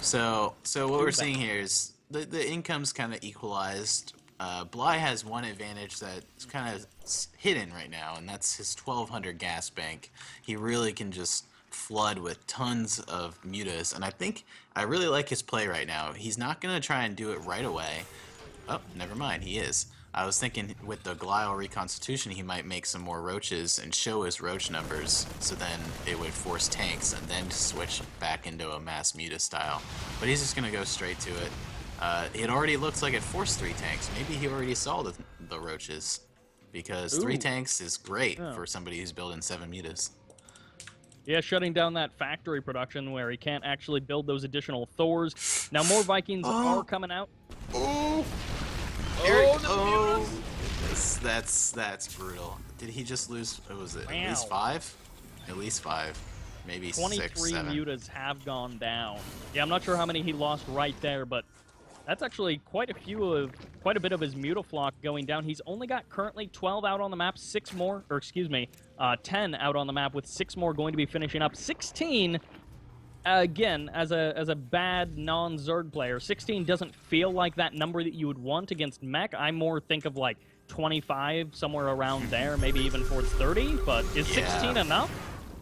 So what we're seeing here is the income's kind of equalized. Bly has one advantage that's kind of hidden right now, and that's his 1200 gas bank. He really can just flood with tons of mutas, and I really like his play right now. He's not going to try and do it right away. Oh, never mind, he is. I was thinking with the Glial Reconstitution, he might make some more roaches and show his roach numbers, so then it would force tanks and then switch back into a mass muta style. But he's just going to go straight to it. It already looks like it forced 3 tanks. Maybe he already saw the roaches, because 3 tanks is great for somebody who's building 7 mutas. Yeah, shutting down that factory production where he can't actually build those additional Thors. Now more Vikings are coming out. That's brutal. Did he just lose? What was it? Wow. At least 5? At least 5. Maybe 23 6, 7. mutas have gone down. Yeah, I'm not sure how many he lost right there, but that's actually quite a bit of his mutaflock going down. He's only got currently 12 out on the map, 6 more, or excuse me, 10 out on the map with 6 more going to be finishing up. 16, again, as a bad non-Zerg player, 16 doesn't feel like that number that you would want against mech. I more think of like 25, somewhere around there, maybe even towards 30, but is 16 enough?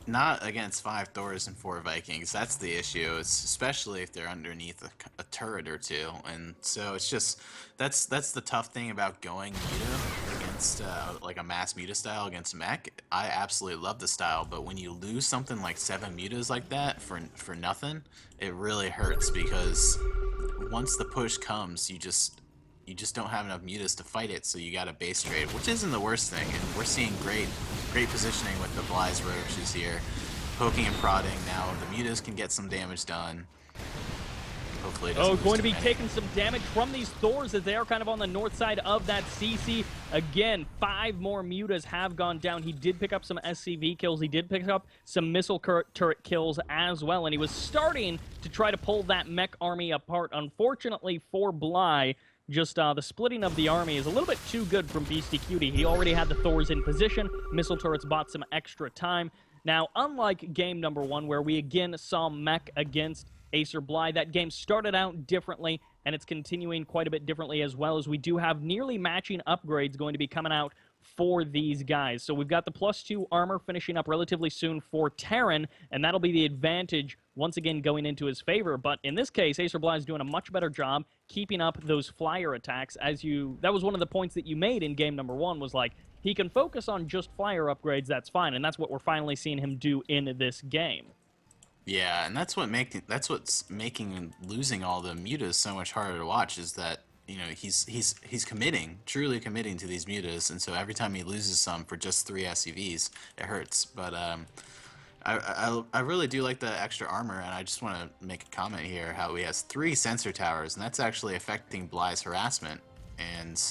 Not against 5 Thors and 4 Vikings. That's the issue. It's especially if they're underneath a turret or 2. And so it's just that's the tough thing about going muta against like a mass muta style against mech. I absolutely love the style, but when you lose something like 7 mutas like that for nothing, it really hurts, because once the push comes, you just don't have enough mutas to fight it, so you got to base trade, which isn't the worst thing. And we're seeing great positioning with the Bly's roaches here, poking and prodding. Now the mutas can get some damage done. Hopefully it doesn't going to be many. taking some damage from these Thors as they are kind of on the north side of that CC. Again, 5 more mutas have gone down. He did pick up some SCV kills. He did pick up some missile turret kills as well, and he was starting to try to pull that mech army apart. Unfortunately for Bly, just the splitting of the army is a little bit too good from Beastyqt. He already had the Thors in position. Missile turrets bought some extra time. Now, unlike game number 1, where we again saw mech against Acer Bly, that game started out differently, and it's continuing quite a bit differently as well, as we do have nearly matching upgrades going to be coming out for these guys. So we've got the +2 armor finishing up relatively soon for Terran, and that'll be the advantage once again going into his favor. But in this case, Acer Bly is doing a much better job keeping up those flyer attacks. That was one of the points that you made in game number 1, was like, he can focus on just flyer upgrades, that's fine, and that's what we're finally seeing him do in this game. Yeah, and that's what's making losing all the mutas so much harder to watch, is that, you know, he's committing, truly committing to these mutas, and so every time he loses some for just 3 SCVs, it hurts. But I really do like the extra armor, and I just want to make a comment here how he has 3 sensor towers, and that's actually affecting Bly's harassment. And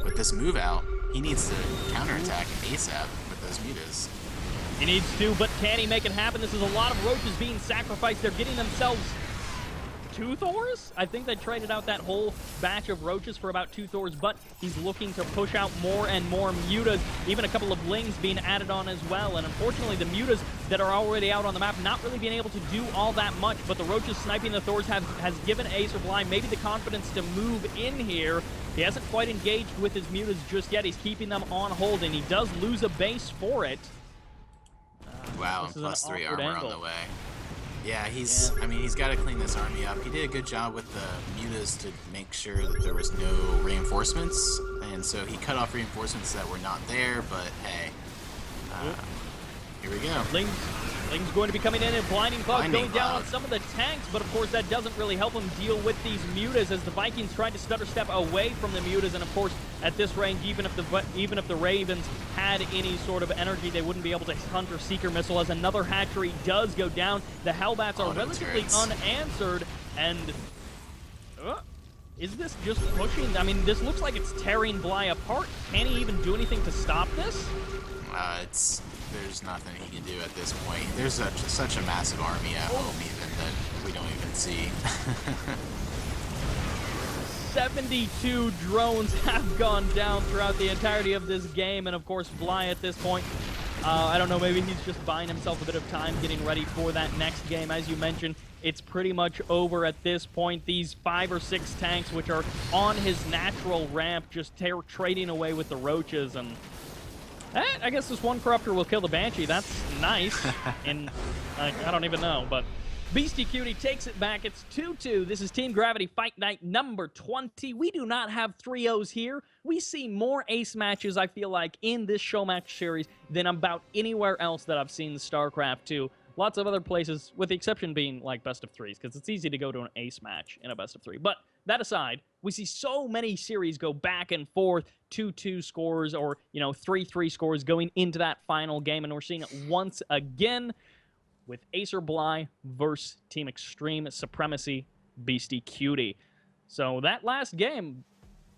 with this move out, he needs to counterattack ASAP with those mutas. He needs to, but can he make it happen? This is a lot of roaches being sacrificed. They're getting themselves 2 Thors? I think they traded out that whole batch of roaches for about 2 Thors, but he's looking to push out more and more mutas, even a couple of lings being added on as well. And unfortunately, the mutas that are already out on the map not really being able to do all that much, but the roaches sniping the Thors has given Acer Bly maybe the confidence to move in here. He hasn't quite engaged with his mutas just yet. He's keeping them on hold, and he does lose a base for it. Wow, and +3 armor on the way. Yeah, I mean, he's got to clean this army up. He did a good job with the mutas to make sure that there was no reinforcements, and so he cut off reinforcements that were not there, but hey, here we go. Ling's going to be coming in and Blinding Cloud going down on some of the tanks, but of course that doesn't really help him deal with these mutas as the Vikings tried to stutter step away from the mutas, and of course at this range, even if the Ravens had any sort of energy, they wouldn't be able to hunt or Seeker Missile, as another hatchery does go down. The Hellbats are relatively unanswered, and is this just pushing? I mean, this looks like it's tearing Bly apart. Can he even do anything to stop this? There's nothing he can do at this point. There's such a massive army at home even that we don't even see. 72 drones have gone down throughout the entirety of this game, and of course, Bly at this point, I don't know, maybe he's just buying himself a bit of time getting ready for that next game. As you mentioned, it's pretty much over at this point. These 5 or 6 tanks, which are on his natural ramp, just trading away with the roaches, and I guess this one corruptor will kill the Banshee. That's nice. And I don't even know, but Beastyqt takes it back. It's 2-2. This is Team Gravity Fight Night number 20. We do not have 3-0s here. We see more ace matches, I feel like, in this show match series than about anywhere else that I've seen StarCraft 2. Lots of other places, with the exception being like best of 3s, because it's easy to go to an ace match in a best of 3. But that aside, we see so many series go back and forth, 2-2 scores or, 3-3 scores going into that final game, and we're seeing it once again with Acer Bly versus Team Extreme Supremacy Beastyqt. So that last game,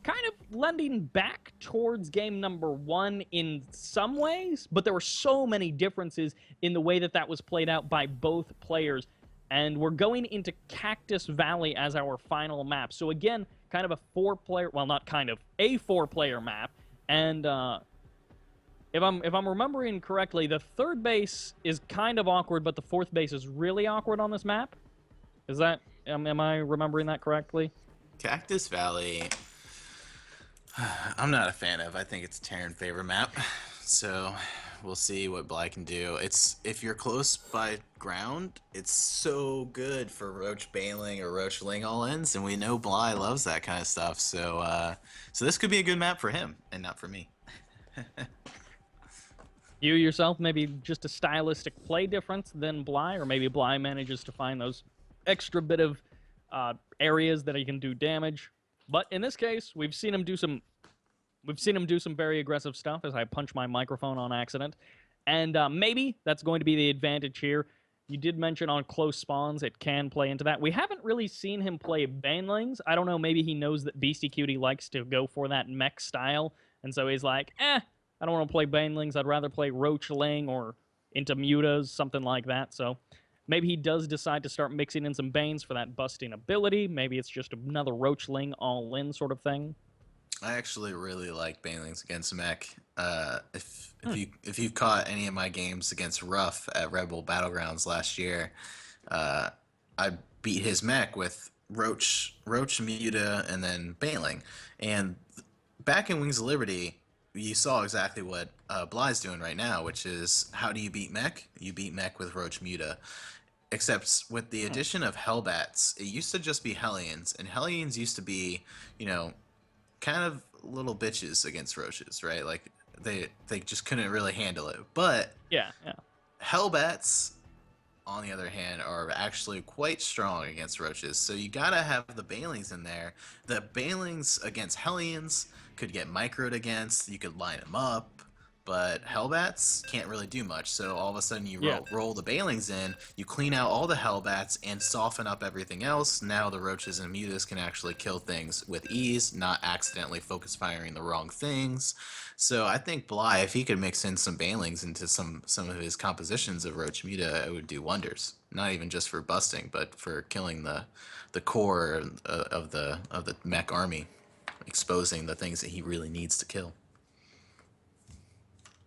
kind of lending back towards game number 1 in some ways, but there were so many differences in the way that that was played out by both players. And we're going into Cactus Valley as our final map. So again, kind of a 4-player, well, not kind of, a 4-player map. And if I'm remembering correctly, the 3rd base is kind of awkward, but the 4th base is really awkward on this map. Is that, am I remembering that correctly? Cactus Valley, I'm not a fan of. I think it's Terran favor map, so we'll see what Bly can do. If you're close by ground, it's so good for Roach Bailing or Roach Ling all-ins, and we know Bly loves that kind of stuff. So so this could be a good map for him, and not for me. You yourself, maybe just a stylistic play difference than Bly, or maybe Bly manages to find those extra bit of areas that he can do damage. But in this case, we've seen him do some very aggressive stuff as I punch my microphone on accident. And maybe that's going to be the advantage here. You did mention on close spawns, it can play into that. We haven't really seen him play Banelings. I don't know, maybe he knows that Beastyqt likes to go for that mech style, and so he's like, I don't want to play Banelings. I'd rather play Roachling or into Mutas, something like that. So maybe he does decide to start mixing in some Banes for that busting ability. Maybe it's just another Roachling all-in sort of thing. I actually really like Banelings against mech. If you've caught any of my games against Ruff at Red Bull Battlegrounds last year, I beat his mech with Roach Muta, and then Baneling. And back in Wings of Liberty, you saw exactly what Bly's doing right now, which is, how do you beat mech? You beat mech with Roach Muta. Except with the addition of Hellbats, it used to just be Hellions, and Hellions used to be, kind of little bitches against Roaches, right? Like, they just couldn't really handle it. But yeah. Hellbats, on the other hand, are actually quite strong against Roaches. So you gotta have the Banelings in there. The Banelings against Hellions could get microed against. You could line them up. But Hellbats can't really do much, so all of a sudden you roll the Banelings in, you clean out all the Hellbats and soften up everything else. Now the Roaches and Mutas can actually kill things with ease, not accidentally focus firing the wrong things. So I think Bly, if he could mix in some Banelings into some of his compositions of Roach Muta, it would do wonders. Not even just for busting, but for killing the core of the mech army, exposing the things that he really needs to kill.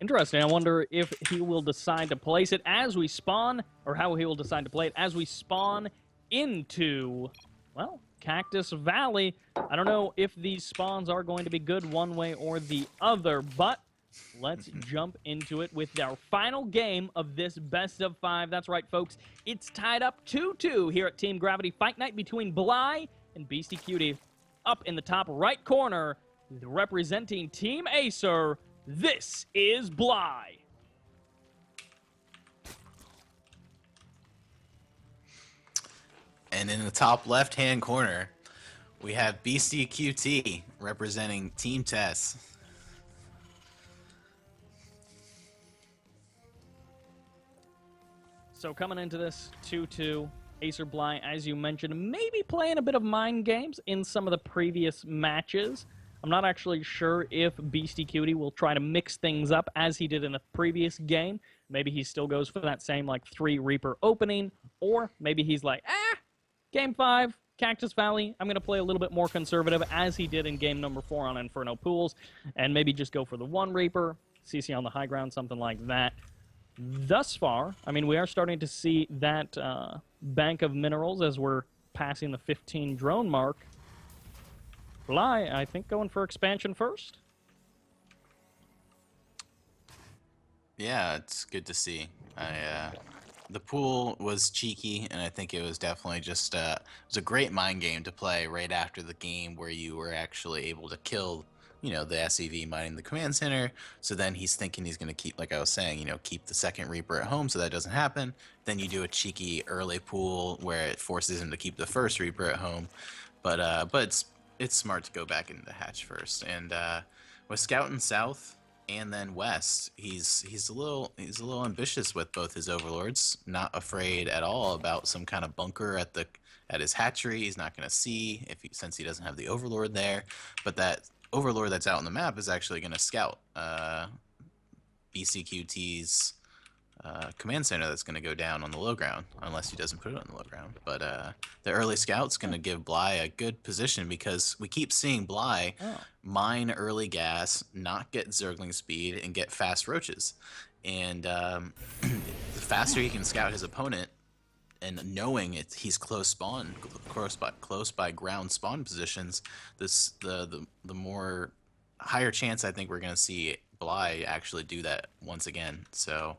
Interesting. I wonder if he will decide to place it as we spawn, or how he will decide to play it as we spawn into, well, Cactus Valley. I don't know if these spawns are going to be good one way or the other, but let's jump into it with our final game of this best of 5. That's right, folks. It's tied up 2-2 here at Team Gravity Fight Night between Bly and Beastyqt. Up in the top right corner, representing Team Acer, this is Bly. And in the top left-hand corner, we have Beastyqt representing Team Tess. So coming into this 2-2, Acer Bly, as you mentioned, maybe playing a bit of mind games in some of the previous matches. I'm not actually sure if Beastyqt will try to mix things up as he did in the previous game. Maybe he still goes for that same, 3 Reaper opening, or maybe he's like, game 5, Cactus Valley, I'm going to play a little bit more conservative, as he did in game number 4 on Inferno Pools, and maybe just go for the 1 Reaper, CC on the high ground, something like that. Thus far, I mean, we are starting to see that bank of minerals as we're passing the 15 drone mark. Bly, I think, going for expansion first. Yeah, it's good to see. The pool was cheeky, and I think it was definitely just it was a great mind game to play right after the game where you were actually able to kill, the SEV mining the command center. So then he's thinking he's going to keep, like I was saying, keep the second Reaper at home so that doesn't happen. Then you do a cheeky early pool where it forces him to keep the first Reaper at home. But it's smart to go back into the hatch first. And with scouting south and then west, he's a little ambitious with both his overlords. Not afraid at all about some kind of bunker at his hatchery. He's not going to see since he doesn't have the overlord there. But that overlord that's out on the map is actually going to scout Beastyqt's command center that's going to go down on the low ground, unless he doesn't put it on the low ground. But the early scout's going to give Bly a good position, because we keep seeing Bly mine early gas, not get Zergling speed, and get fast roaches. And the faster he can scout his opponent, and knowing he's close by ground spawn positions, the more higher chance I think we're going to see Bly actually do that once again. So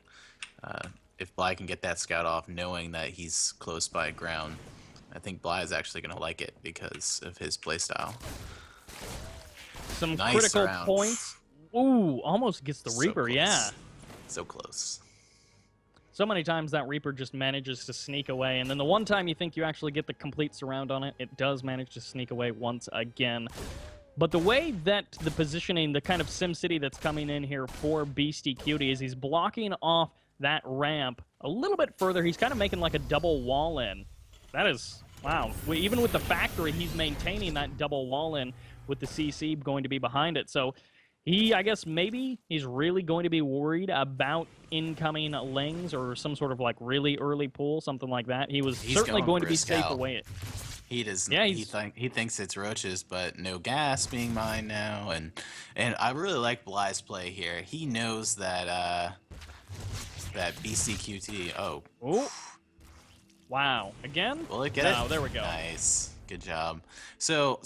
if Bly can get that scout off knowing that he's close by ground, I think Bly is actually going to like it because of his playstyle. Some nice critical round. Points. Ooh, almost gets the So Reaper, close. yeah. So close. So many times that Reaper just manages to sneak away, and then the one time you think you actually get the complete surround on it, it does manage to sneak away once again. But the way that the positioning, the kind of SimCity that's coming in here for Beastyqt is he's blocking off that ramp a little bit further. He's kind of making like a double wall in. That is, wow. Even with the factory, he's maintaining that double wall in with the CC going to be behind it. So I guess maybe he's really going to be worried about incoming Lings or some sort of like really early pool, something like that. He's certainly going to be safe away it. He does. Yeah, he thinks it's roaches, but no gas being mined now, and I really like Bly's play here. He knows that that Beastyqt. Oh. Ooh. Wow. Again? Will it get no, it? There we go. Nice. Good job. So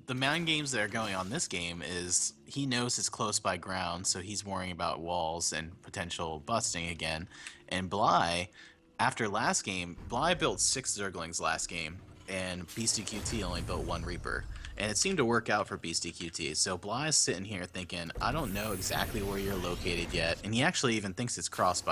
the mind games that are going on this game is he knows it's close by ground, so he's worrying about walls and potential busting again. And Bly, after last game, Bly built 6 Zerglings last game, and Beastyqt only built 1 Reaper. And it seemed to work out for Beastyqt. So Bly's sitting here thinking, I don't know exactly where you're located yet. And he actually even thinks it's cross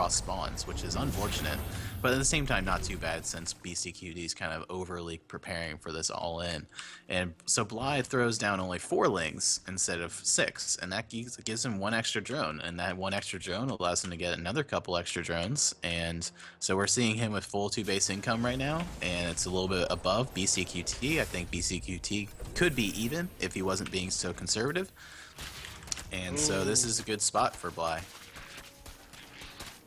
spawns, which is unfortunate. But at the same time, not too bad, since Beastyqt is kind of overly preparing for this all-in. And so Bly throws down only 4 Lings instead of 6. And that gives him 1 extra drone. And that 1 extra drone allows him to get another couple extra drones. And so we're seeing him with full 2 base income right now. And it's a little bit above Beastyqt. I think Beastyqt could be even if he wasn't being so conservative. And so this is a good spot for Bly.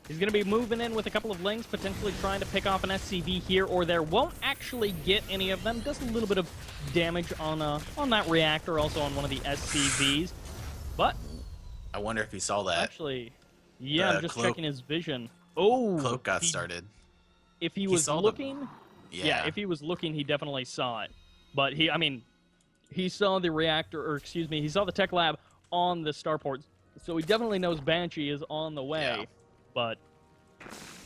He's going to be moving in with a couple of Lings, potentially trying to pick off an SCV here or there. Won't actually get any of them. Does a little bit of damage on that reactor, also on one of the SCVs. But I wonder if he saw that. Actually, yeah, I'm just Cloak. checking his vision. Oh, Cloak got started. If he was looking, yeah, if he was looking, he definitely saw it. But he saw the reactor, or excuse me, he saw the tech lab on the starport, so he definitely knows Banshee is on the way. Yeah. But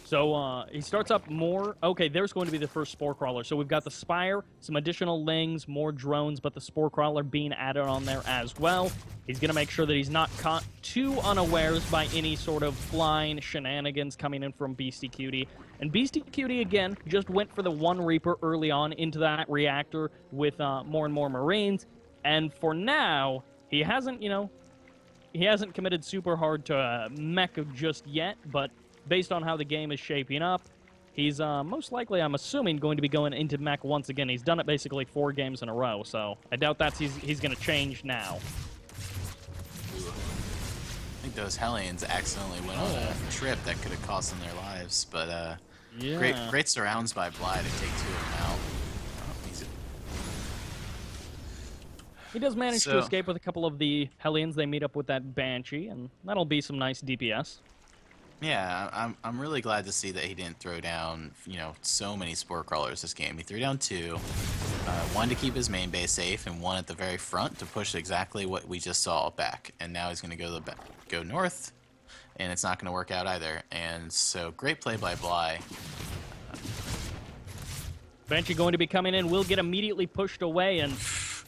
so he starts up more. Okay, there's going to be the first Spore Crawler. So we've got the Spire, some additional Lings, more drones, but the Spore Crawler being added on there as well. He's going to make sure that he's not caught too unawares by any sort of flying shenanigans coming in from Beastyqt. And Beastyqt, again, just went for the 1 Reaper early on into that reactor with more and more Marines. And for now, he hasn't committed super hard to mech just yet, but based on how the game is shaping up, he's most likely, I'm assuming, going to be going into mech once again. He's done it basically 4 games in a row, so I doubt he's going to change now. I think those Hellions accidentally went on a trip that could have cost them their lives, but yeah. great surrounds by Bly to take 2 of them out. Oh, He does manage to So- escape with a couple of the Hellions. They meet up with that Banshee, and that'll be some nice DPS. Yeah, I'm really glad to see that he didn't throw down, so many Spore Crawlers this game. He threw down 2, one to keep his main base safe, and one at the very front to push exactly what we just saw back. And now he's going to go north, and it's not going to work out either. And so, great play by Bly. Banshee going to be coming in, will get immediately pushed away, and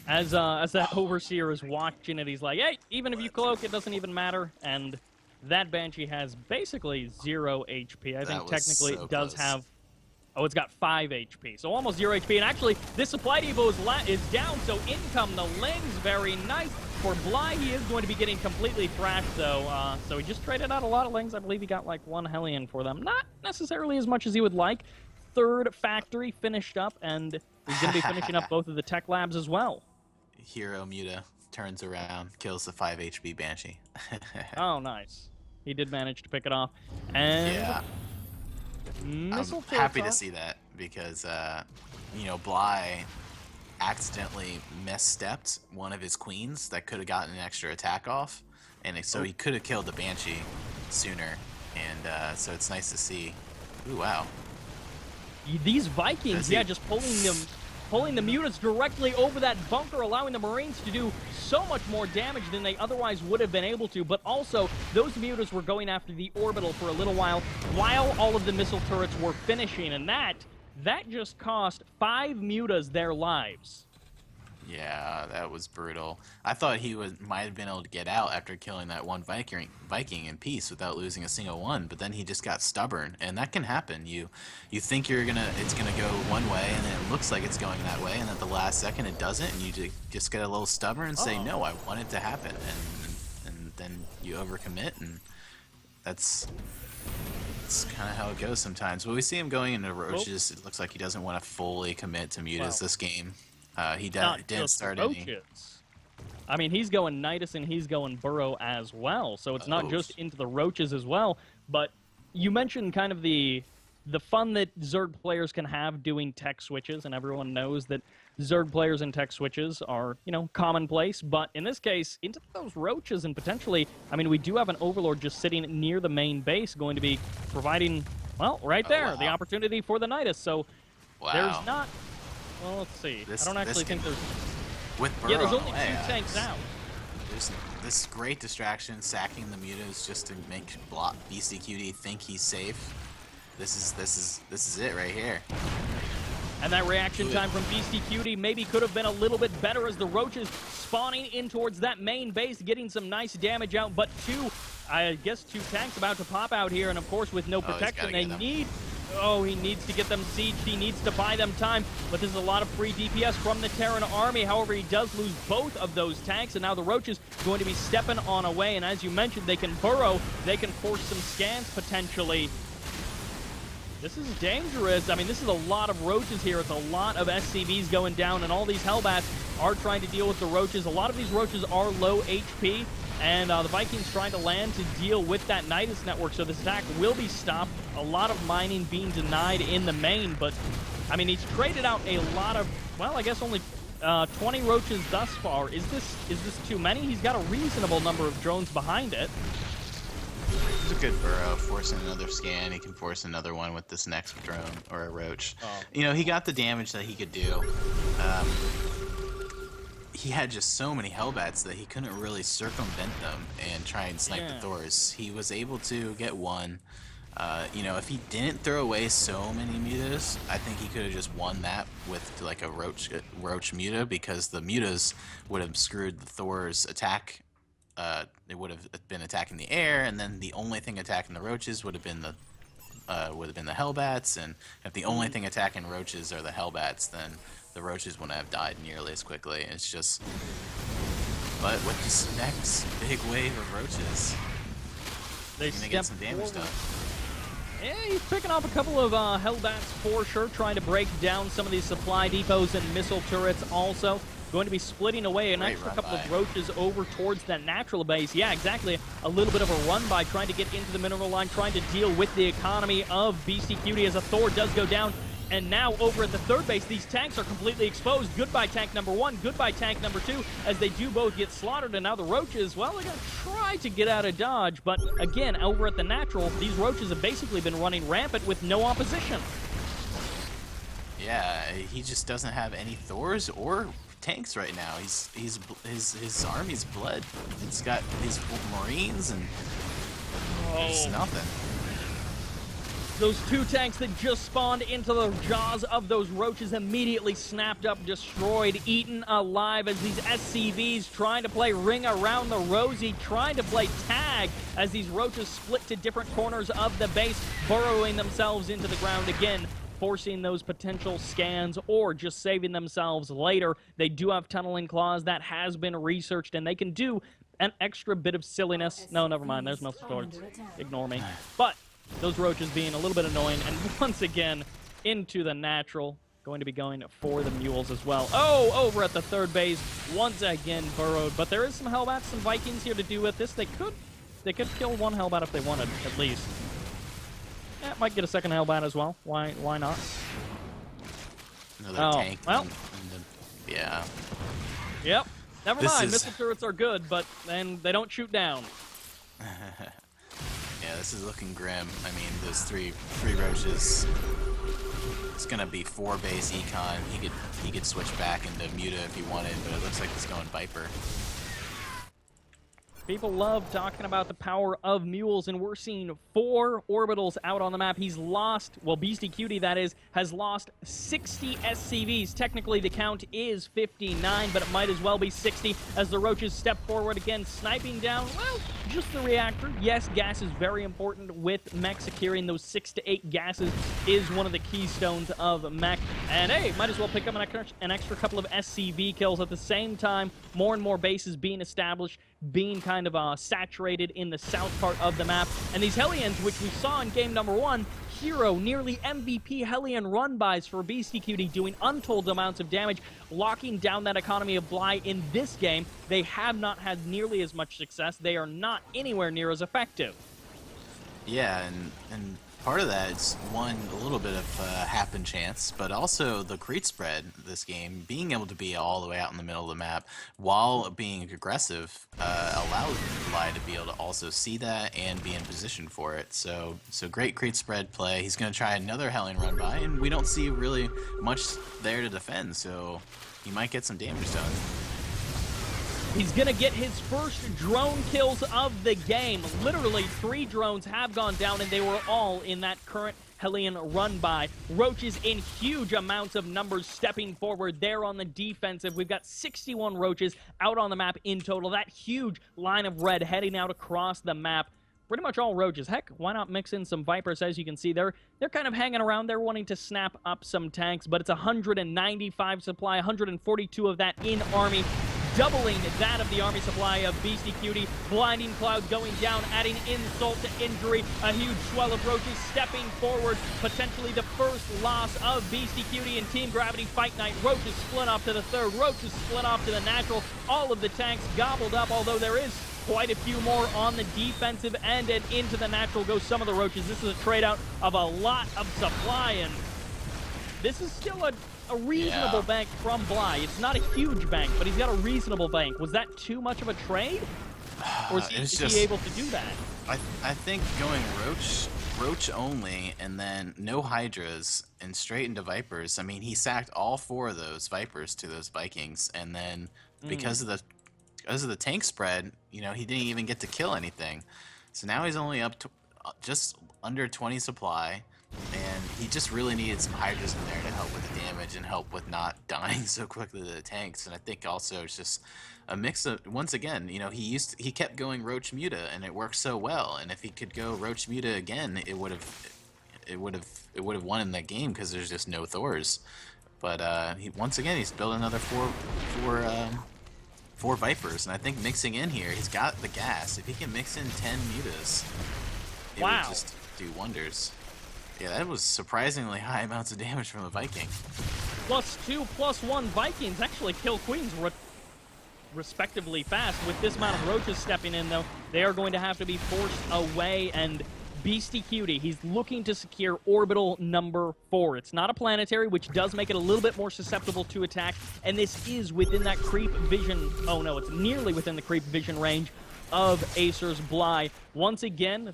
as that Overseer is watching it, he's like, hey, even if you cloak, it doesn't even matter, and that Banshee has basically 0 HP. I think technically so it does close. have... Oh, it's got 5 HP, so almost 0 HP. And actually, this supply depot is down, so in come the Lings. Very nice. For Bly, he is going to be getting completely thrashed, though. So he just traded out a lot of Lings. I believe he got like 1 Hellion for them. Not necessarily as much as he would like. 3rd factory finished up, and he's going to be finishing up both of the tech labs as well. Hero Muta turns around, kills the 5 HP Banshee. Oh, nice. He did manage to pick it off. And Yeah. missile I'm happy to turrets see that because, Bly accidentally misstepped one of his queens that could have gotten an extra attack off, and so he could have killed the Banshee sooner, and so it's nice to see. Ooh, wow. These Vikings, Does he- just pulling the mutas directly over that bunker, allowing the Marines to do so much more damage than they otherwise would have been able to. But also, those mutas were going after the orbital for a little while all of the missile turrets were finishing, and that just cost 5 mutas their lives. Yeah, that was brutal. I thought he might have been able to get out after killing that one Viking in peace without losing a single one, but then he just got stubborn, and that can happen. You think it's gonna go one way, and then it looks like it's going that way, and at the last second it doesn't, and you just get a little stubborn and say, no, I want it to happen, and then you overcommit, and that's kind of how it goes sometimes. But we see him going into Roaches. It looks like he doesn't want to fully commit to mutas this game. He Not didn't just start any. roaches. I mean, he's going Nidus and he's going Burrow as well, so it's not just into the roaches as well. But you mentioned kind of the fun that Zerg players can have doing tech switches, and everyone knows that Zerg players and tech switches are, commonplace. But in this case, into those roaches and potentially, I mean, we do have an Overlord just sitting near the main base going to be providing, well, right there, the opportunity for the Nidus. So there's not... Well, let's see. I don't actually think there's... With Burrow, Yeah, there's only 2 tanks out. There's this great distraction, sacking the mutas just to make Beastyqt think he's safe. This is it right here. And that reaction time from Beastyqt maybe could have been a little bit better as the roaches spawning in towards that main base, getting some nice damage out. But 2 tanks about to pop out here, and of course with no protection, they need... Oh, he needs to get them sieged. He needs to buy them time. But there's a lot of free DPS from the Terran army. However, he does lose both of those tanks. And now the Roaches going to be stepping on away. And as you mentioned, they can burrow. They can force some scans potentially. This is dangerous. I mean, this is a lot of Roaches here. It's a lot of SCVs going down. And all these Hellbats are trying to deal with the Roaches. A lot of these Roaches are low HP. And the Vikings trying to land to deal with that Nidus network, so this attack will be stopped. A lot of mining being denied in the main, but, I mean, he's traded out a lot of, well, I guess only 20 roaches thus far. Is this too many? He's got a reasonable number of drones behind it. It's a good burrow, forcing another scan. He can force another one with this next drone or a roach. He got the damage that he could do. He had just so many Hellbats that he couldn't really circumvent them and try and snipe the Thors. He was able to get one. If he didn't throw away so many mutas, I think he could have just won that with like a roach muta, because the mutas would have screwed the Thor's attack. It would have been attacking the air, and then the only thing attacking the roaches would have been the Hellbats. And if the only thing attacking roaches are the Hellbats, then the roaches wouldn't have died nearly as quickly. It's just... But with this next big wave of roaches, They gonna get some damage done. Yeah, he's picking off a couple of Hellbats for sure, trying to break down some of these supply depots and missile turrets also. Going to be splitting away an extra couple of roaches over towards that natural base. Yeah, exactly. A little bit of a run by trying to get into the mineral line, trying to deal with the economy of Beastyqt as a Thor does go down. And now over at the third base, these tanks are completely exposed. Goodbye tank number 1, goodbye tank number 2, as they do both get slaughtered. And now the roaches, well, they're going to try to get out of dodge. But again, over at the natural, these roaches have basically been running rampant with no opposition. Yeah, he just doesn't have any Thors or tanks right now. His army's bled. It's got these Marines and it's nothing. Those 2 tanks that just spawned into the jaws of those roaches immediately snapped up, destroyed, eaten alive as these SCVs trying to play Ring Around the Rosie, trying to play tag as these roaches split to different corners of the base, burrowing themselves into the ground again, forcing those potential scans or just saving themselves later. They do have tunneling claws that has been researched, and they can do an extra bit of silliness. No, never mind. There's no swords. Ignore me. But those roaches being a little bit annoying, and once again, into the natural. Going to be going for the mules as well. Oh, over at the third base, once again burrowed. But there is some Hellbats, some Vikings here to do with this. They could kill one Hellbat if they wanted, at least. Yeah, might get a second Hellbat as well. Why not? Another tank. Well. Yeah. Yep. Never mind. Missile turrets are good, but then they don't shoot down. Yeah, this is looking grim. I mean, those three roaches. It's gonna be 4 base econ. He could switch back into Muta if he wanted, but it looks like he's going Viper. People love talking about the power of mules, and we're seeing 4 orbitals out on the map. He's lost, well, Beastyqt, that is, has lost 60 SCVs. Technically, the count is 59, but it might as well be 60 as the roaches step forward again, sniping down, well, just the reactor. Yes, gas is very important with mech. Securing those 6 to 8 gases is one of the keystones of mech. And hey, might as well pick up an extra couple of SCV kills at the same time. More and more bases being established, being kind of saturated in the south part of the map. And these Hellions, which we saw in game number 1, hero, nearly MVP Hellion run-bys for Beastyqt, doing untold amounts of damage, locking down that economy of Bly in this game. They have not had nearly as much success. They are not anywhere near as effective. Yeah, and part of that is, one, a little bit of happen chance, but also the creep spread this game, being able to be all the way out in the middle of the map while being aggressive allows Bly to be able to also see that and be in position for it. So great creep spread play. He's going to try another Hellion run by, and we don't see really much there to defend, so he might get some damage done. He's going to get his first drone kills of the game. Literally, 3 drones have gone down, and they were all in that current Hellion run-by. Roaches in huge amounts of numbers stepping forward there on the defensive. We've got 61 roaches out on the map in total. That huge line of red heading out across the map. Pretty much all roaches. Heck, why not mix in some Vipers? As you can see, they're kind of hanging around. They're wanting to snap up some tanks, but it's 195 supply, 142 of that in Army, doubling that of the Army supply of Beastyqt. Blinding Cloud going down, adding insult to injury. A huge swell of roaches stepping forward. Potentially the first loss of Beastyqt in Team Gravity Fight Night. Roaches split off to the third. Roaches split off to the natural. All of the tanks gobbled up, although there is quite a few more on the defensive end, and into the natural go some of the roaches. This is a trade out of a lot of supply, and this is still a reasonable bank from Bly. It's not a huge bank, but he's got a reasonable bank. Was that too much of a trade? Or is he able to do that? I think going Roach only, and then no Hydras, and straight into Vipers. I mean, he sacked all 4 of those Vipers to those Vikings, and then because of the tank spread, you know, he didn't even get to kill anything. So now he's only up to just under 20 supply, and he just really needed some Hydras in there to help with the damage and help with not dying so quickly to the tanks. And I think also it's just a mix of, once again, you know, he kept going Roach Muta, and it worked so well. And if he could go Roach Muta again, it would have won in that game, because there's just no Thors. But once again, he's built another four Vipers, and I think mixing in here, he's got the gas. If he can mix in 10 Mutas, it would just do wonders. Yeah, that was surprisingly high amounts of damage from the Viking. +2, +1 Vikings actually kill Queens respectively fast. With this amount of roaches stepping in, though, they are going to have to be forced away, and Beastyqt, he's looking to secure orbital number 4. It's not a planetary, which does make it a little bit more susceptible to attack, and this is within that creep vision. Oh no, it's nearly within the creep vision range of Acer's Bly. Once again,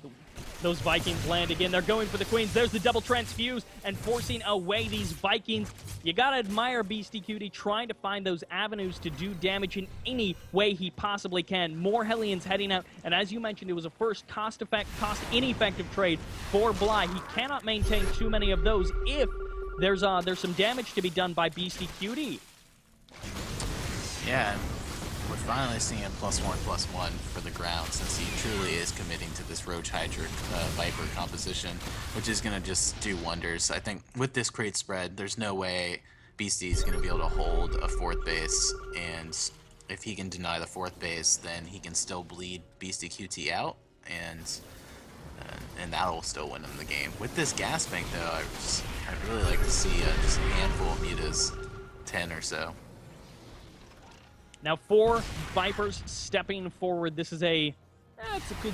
those Vikings land again. They're going for the Queens. There's the double transfuse and forcing away these Vikings. You gotta admire Beastyqt trying to find those avenues to do damage in any way he possibly can. More Hellions heading out, and as you mentioned, it was a first cost-ineffective trade for Bly. He cannot maintain too many of those if there's some damage to be done by Beastyqt. Yeah, we're finally seeing +1/+1 for the ground, since he truly is committing to this Roach Hydra Viper composition, which is going to just do wonders. I think with this crate spread, there's no way Beastie is going to be able to hold a 4th base, and if he can deny the 4th base, then he can still bleed Beastyqt out, and that'll still win him the game. With this gas bank, though, I'd really like to see just a handful of mutas, 10 or so. Now 4 Vipers stepping forward. This is it's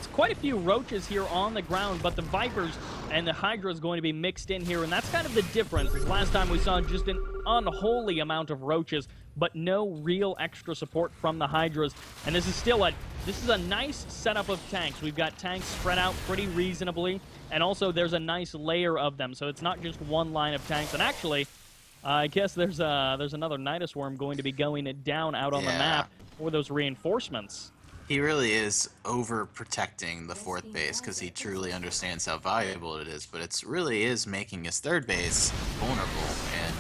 quite a few Roaches here on the ground, but the Vipers and the Hydra is going to be mixed in here, and that's kind of the difference. Last time we saw just an unholy amount of Roaches, but no real extra support from the Hydras. And this is still a nice setup of tanks. We've got tanks spread out pretty reasonably, and also there's a nice layer of them, so it's not just one line of tanks. And actually, I guess there's another Nidus Worm going to be going down out on the map for those reinforcements. He really is overprotecting the 4th base because he truly understands how valuable it is, but it really is making his 3rd base vulnerable, and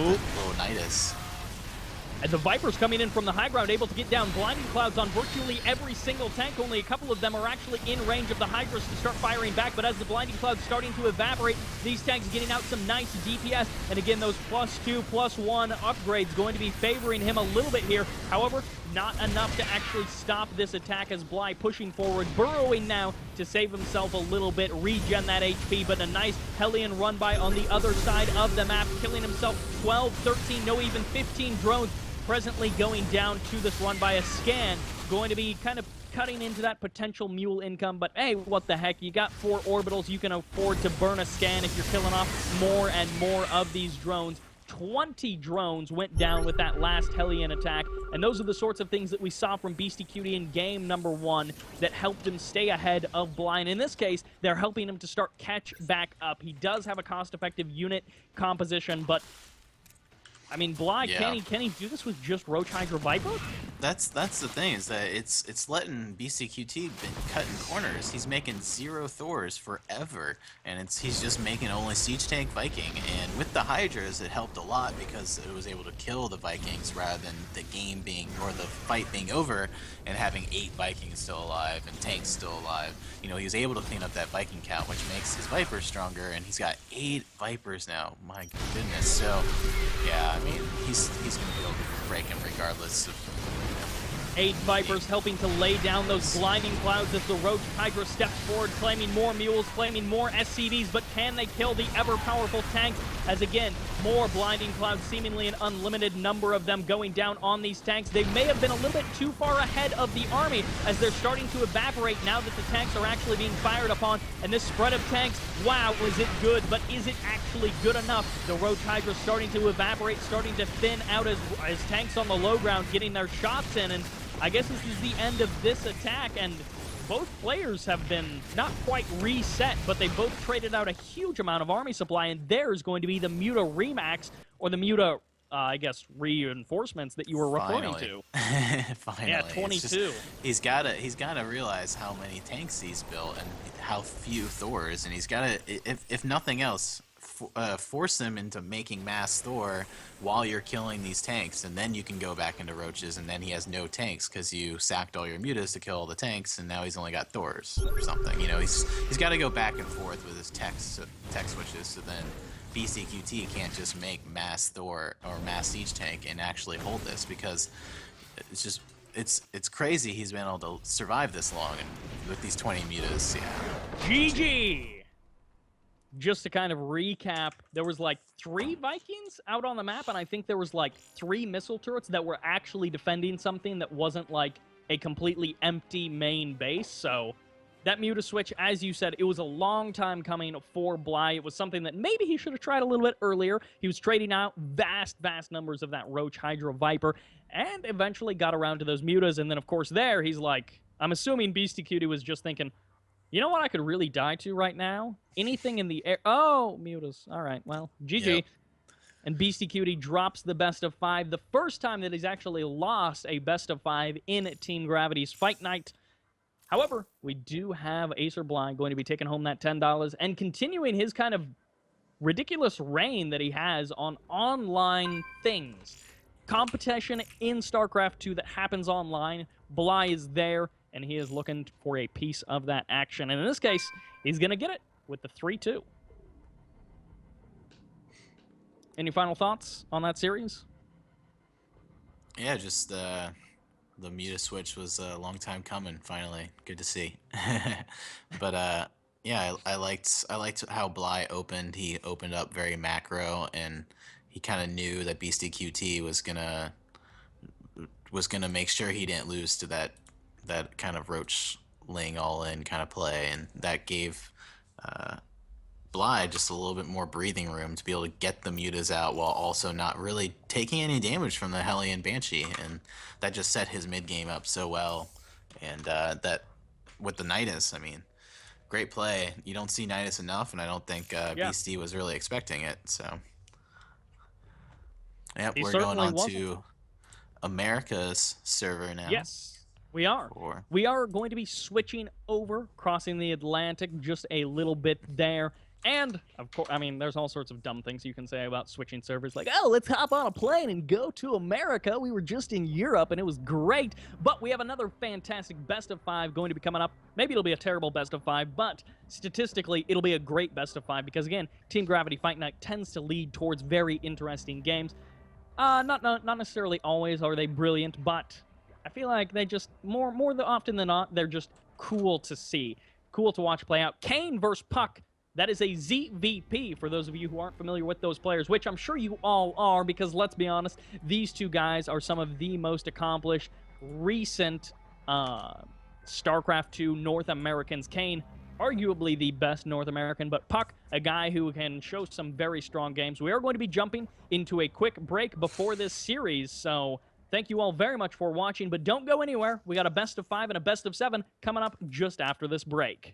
little Nidus. And the Vipers coming in from the high ground, able to get down blinding clouds on virtually every single tank. Only a couple of them are actually in range of the Hydras to start firing back, but as the blinding clouds starting to evaporate, these tanks getting out some nice DPS. And again, those +2, +1 upgrades going to be favoring him a little bit here. However, not enough to actually stop this attack as Bly pushing forward, burrowing now to save himself a little bit, regen that HP, but a nice Hellion run by on the other side of the map, killing himself 12, 13, no, even 15 drones presently going down to this run by a scan, going to be kind of cutting into that potential mule income, but hey, what the heck, you got 4 orbitals, you can afford to burn a scan if you're killing off more and more of these drones. 20 drones went down with that last Hellion attack, and those are the sorts of things that we saw from Beastyqt in game number 1 that helped him stay ahead of Bly. In this case, they're helping him to start catch back up. He does have a cost-effective unit composition, but I mean, Bly, can he do this with just Roach Hydra Viper? That's the thing, is that it's letting Beastyqt been cutting corners. He's making 0 Thors forever, and he's just making only Siege Tank Viking. And with the Hydras, it helped a lot because it was able to kill the Vikings rather than the game being, or the fight being over and having 8 Vikings still alive and tanks still alive. You know, he was able to clean up that Viking count, which makes his Vipers stronger, and he's got 8 Vipers now. My goodness. So, yeah, I mean, he's going to be able to break him regardless of... 8 Vipers helping to lay down those blinding clouds as the Roach Hydra steps forward, claiming more mules, claiming more SCVs, but can they kill the ever-powerful tanks? As again, more blinding clouds, seemingly an unlimited number of them going down on these tanks. They may have been a little bit too far ahead of the army as they're starting to evaporate now that the tanks are actually being fired upon. And this spread of tanks, wow, was it good, but is it actually good enough? The Roach Hydra starting to evaporate, starting to thin out as tanks on the low ground getting their shots in, and I guess this is the end of this attack, and both players have been not quite reset, but they both traded out a huge amount of army supply, and there's going to be the Muta Remax, or the Muta, I guess, reinforcements that you were referring to. Finally. Yeah, 22. He's gotta realize how many tanks he's built and how few Thors, and he's gotta, if nothing else, force them into making mass Thor while you're killing these tanks, and then you can go back into Roaches, and then he has no tanks because you sacked all your mutas to kill all the tanks, and now he's only got Thors or something. You know, he's got to go back and forth with his tech switches, so then Beastyqt can't just make mass Thor or mass Siege Tank and actually hold this, because it's just it's crazy he's been able to survive this long, and with these 20 mutas, yeah. GG! Just to kind of recap, there was like 3 Vikings out on the map, and I think there was like 3 missile turrets that were actually defending something that wasn't like a completely empty main base, so That Muta switch, as you said, it was a long time coming for Bly. It was something that maybe he should have tried a little bit earlier. He was trading out vast numbers of that Roach, Hydra, Viper, and eventually got around to those Mutas. And then, of course, there, he's like, I'm assuming Beastyqt was just thinking, you know what I could really die to right now? Anything in the air. Oh, Mutas. All right, well, GG. Yep. And Beastyqt drops the best of 5. The first time that he's actually lost a best of 5 in Team Gravity's Fight Night. However, we do have Acer Bly going to be taking home that $10 and continuing his kind of ridiculous reign that he has on online things. Competition in StarCraft 2 that happens online. Bly is there, and he is looking for a piece of that action. And in this case, he's going to get it with the 3-2. Any final thoughts on that series? Yeah, just the Muta switch was a long time coming. Finally, good to see. But yeah, I liked how Bly opened. He opened up very macro, and he kind of knew that Beastyqt was gonna make sure he didn't lose to that kind of Roach laying all in kind of play, and that gave Bly just a little bit more breathing room to be able to get the Mutas out while also not really taking any damage from the Hellion Banshee, and that just set his mid game up so well. And that with the Nidus, I mean, great play. You don't see Nidus enough, and I don't think Beastie was really expecting it. So, yeah, we're going on to America's server now. Yes. We are. We are going to be switching over, crossing the Atlantic just a little bit there. And, of course, I mean, there's all sorts of dumb things you can say about switching servers. Like, oh, let's hop on a plane and go to America. We were just in Europe, and it was great. But we have another fantastic best of 5 going to be coming up. Maybe it'll be a terrible best of 5, but statistically, it'll be a great best of 5. Because, again, Team Gravity Fight Night tends to lead towards very interesting games. Not necessarily always are they brilliant, but I feel like they just, more often than not, they're just cool to see. Cool to watch play out. Kane versus Puck. That is a ZVP for those of you who aren't familiar with those players, which I'm sure you all are, because let's be honest, these two guys are some of the most accomplished recent StarCraft 2 North Americans. Kane, arguably the best North American, but Puck, a guy who can show some very strong games. We are going to be jumping into a quick break before this series, so thank you all very much for watching, but don't go anywhere. We got a best of 5 and a best of 7 coming up just after this break.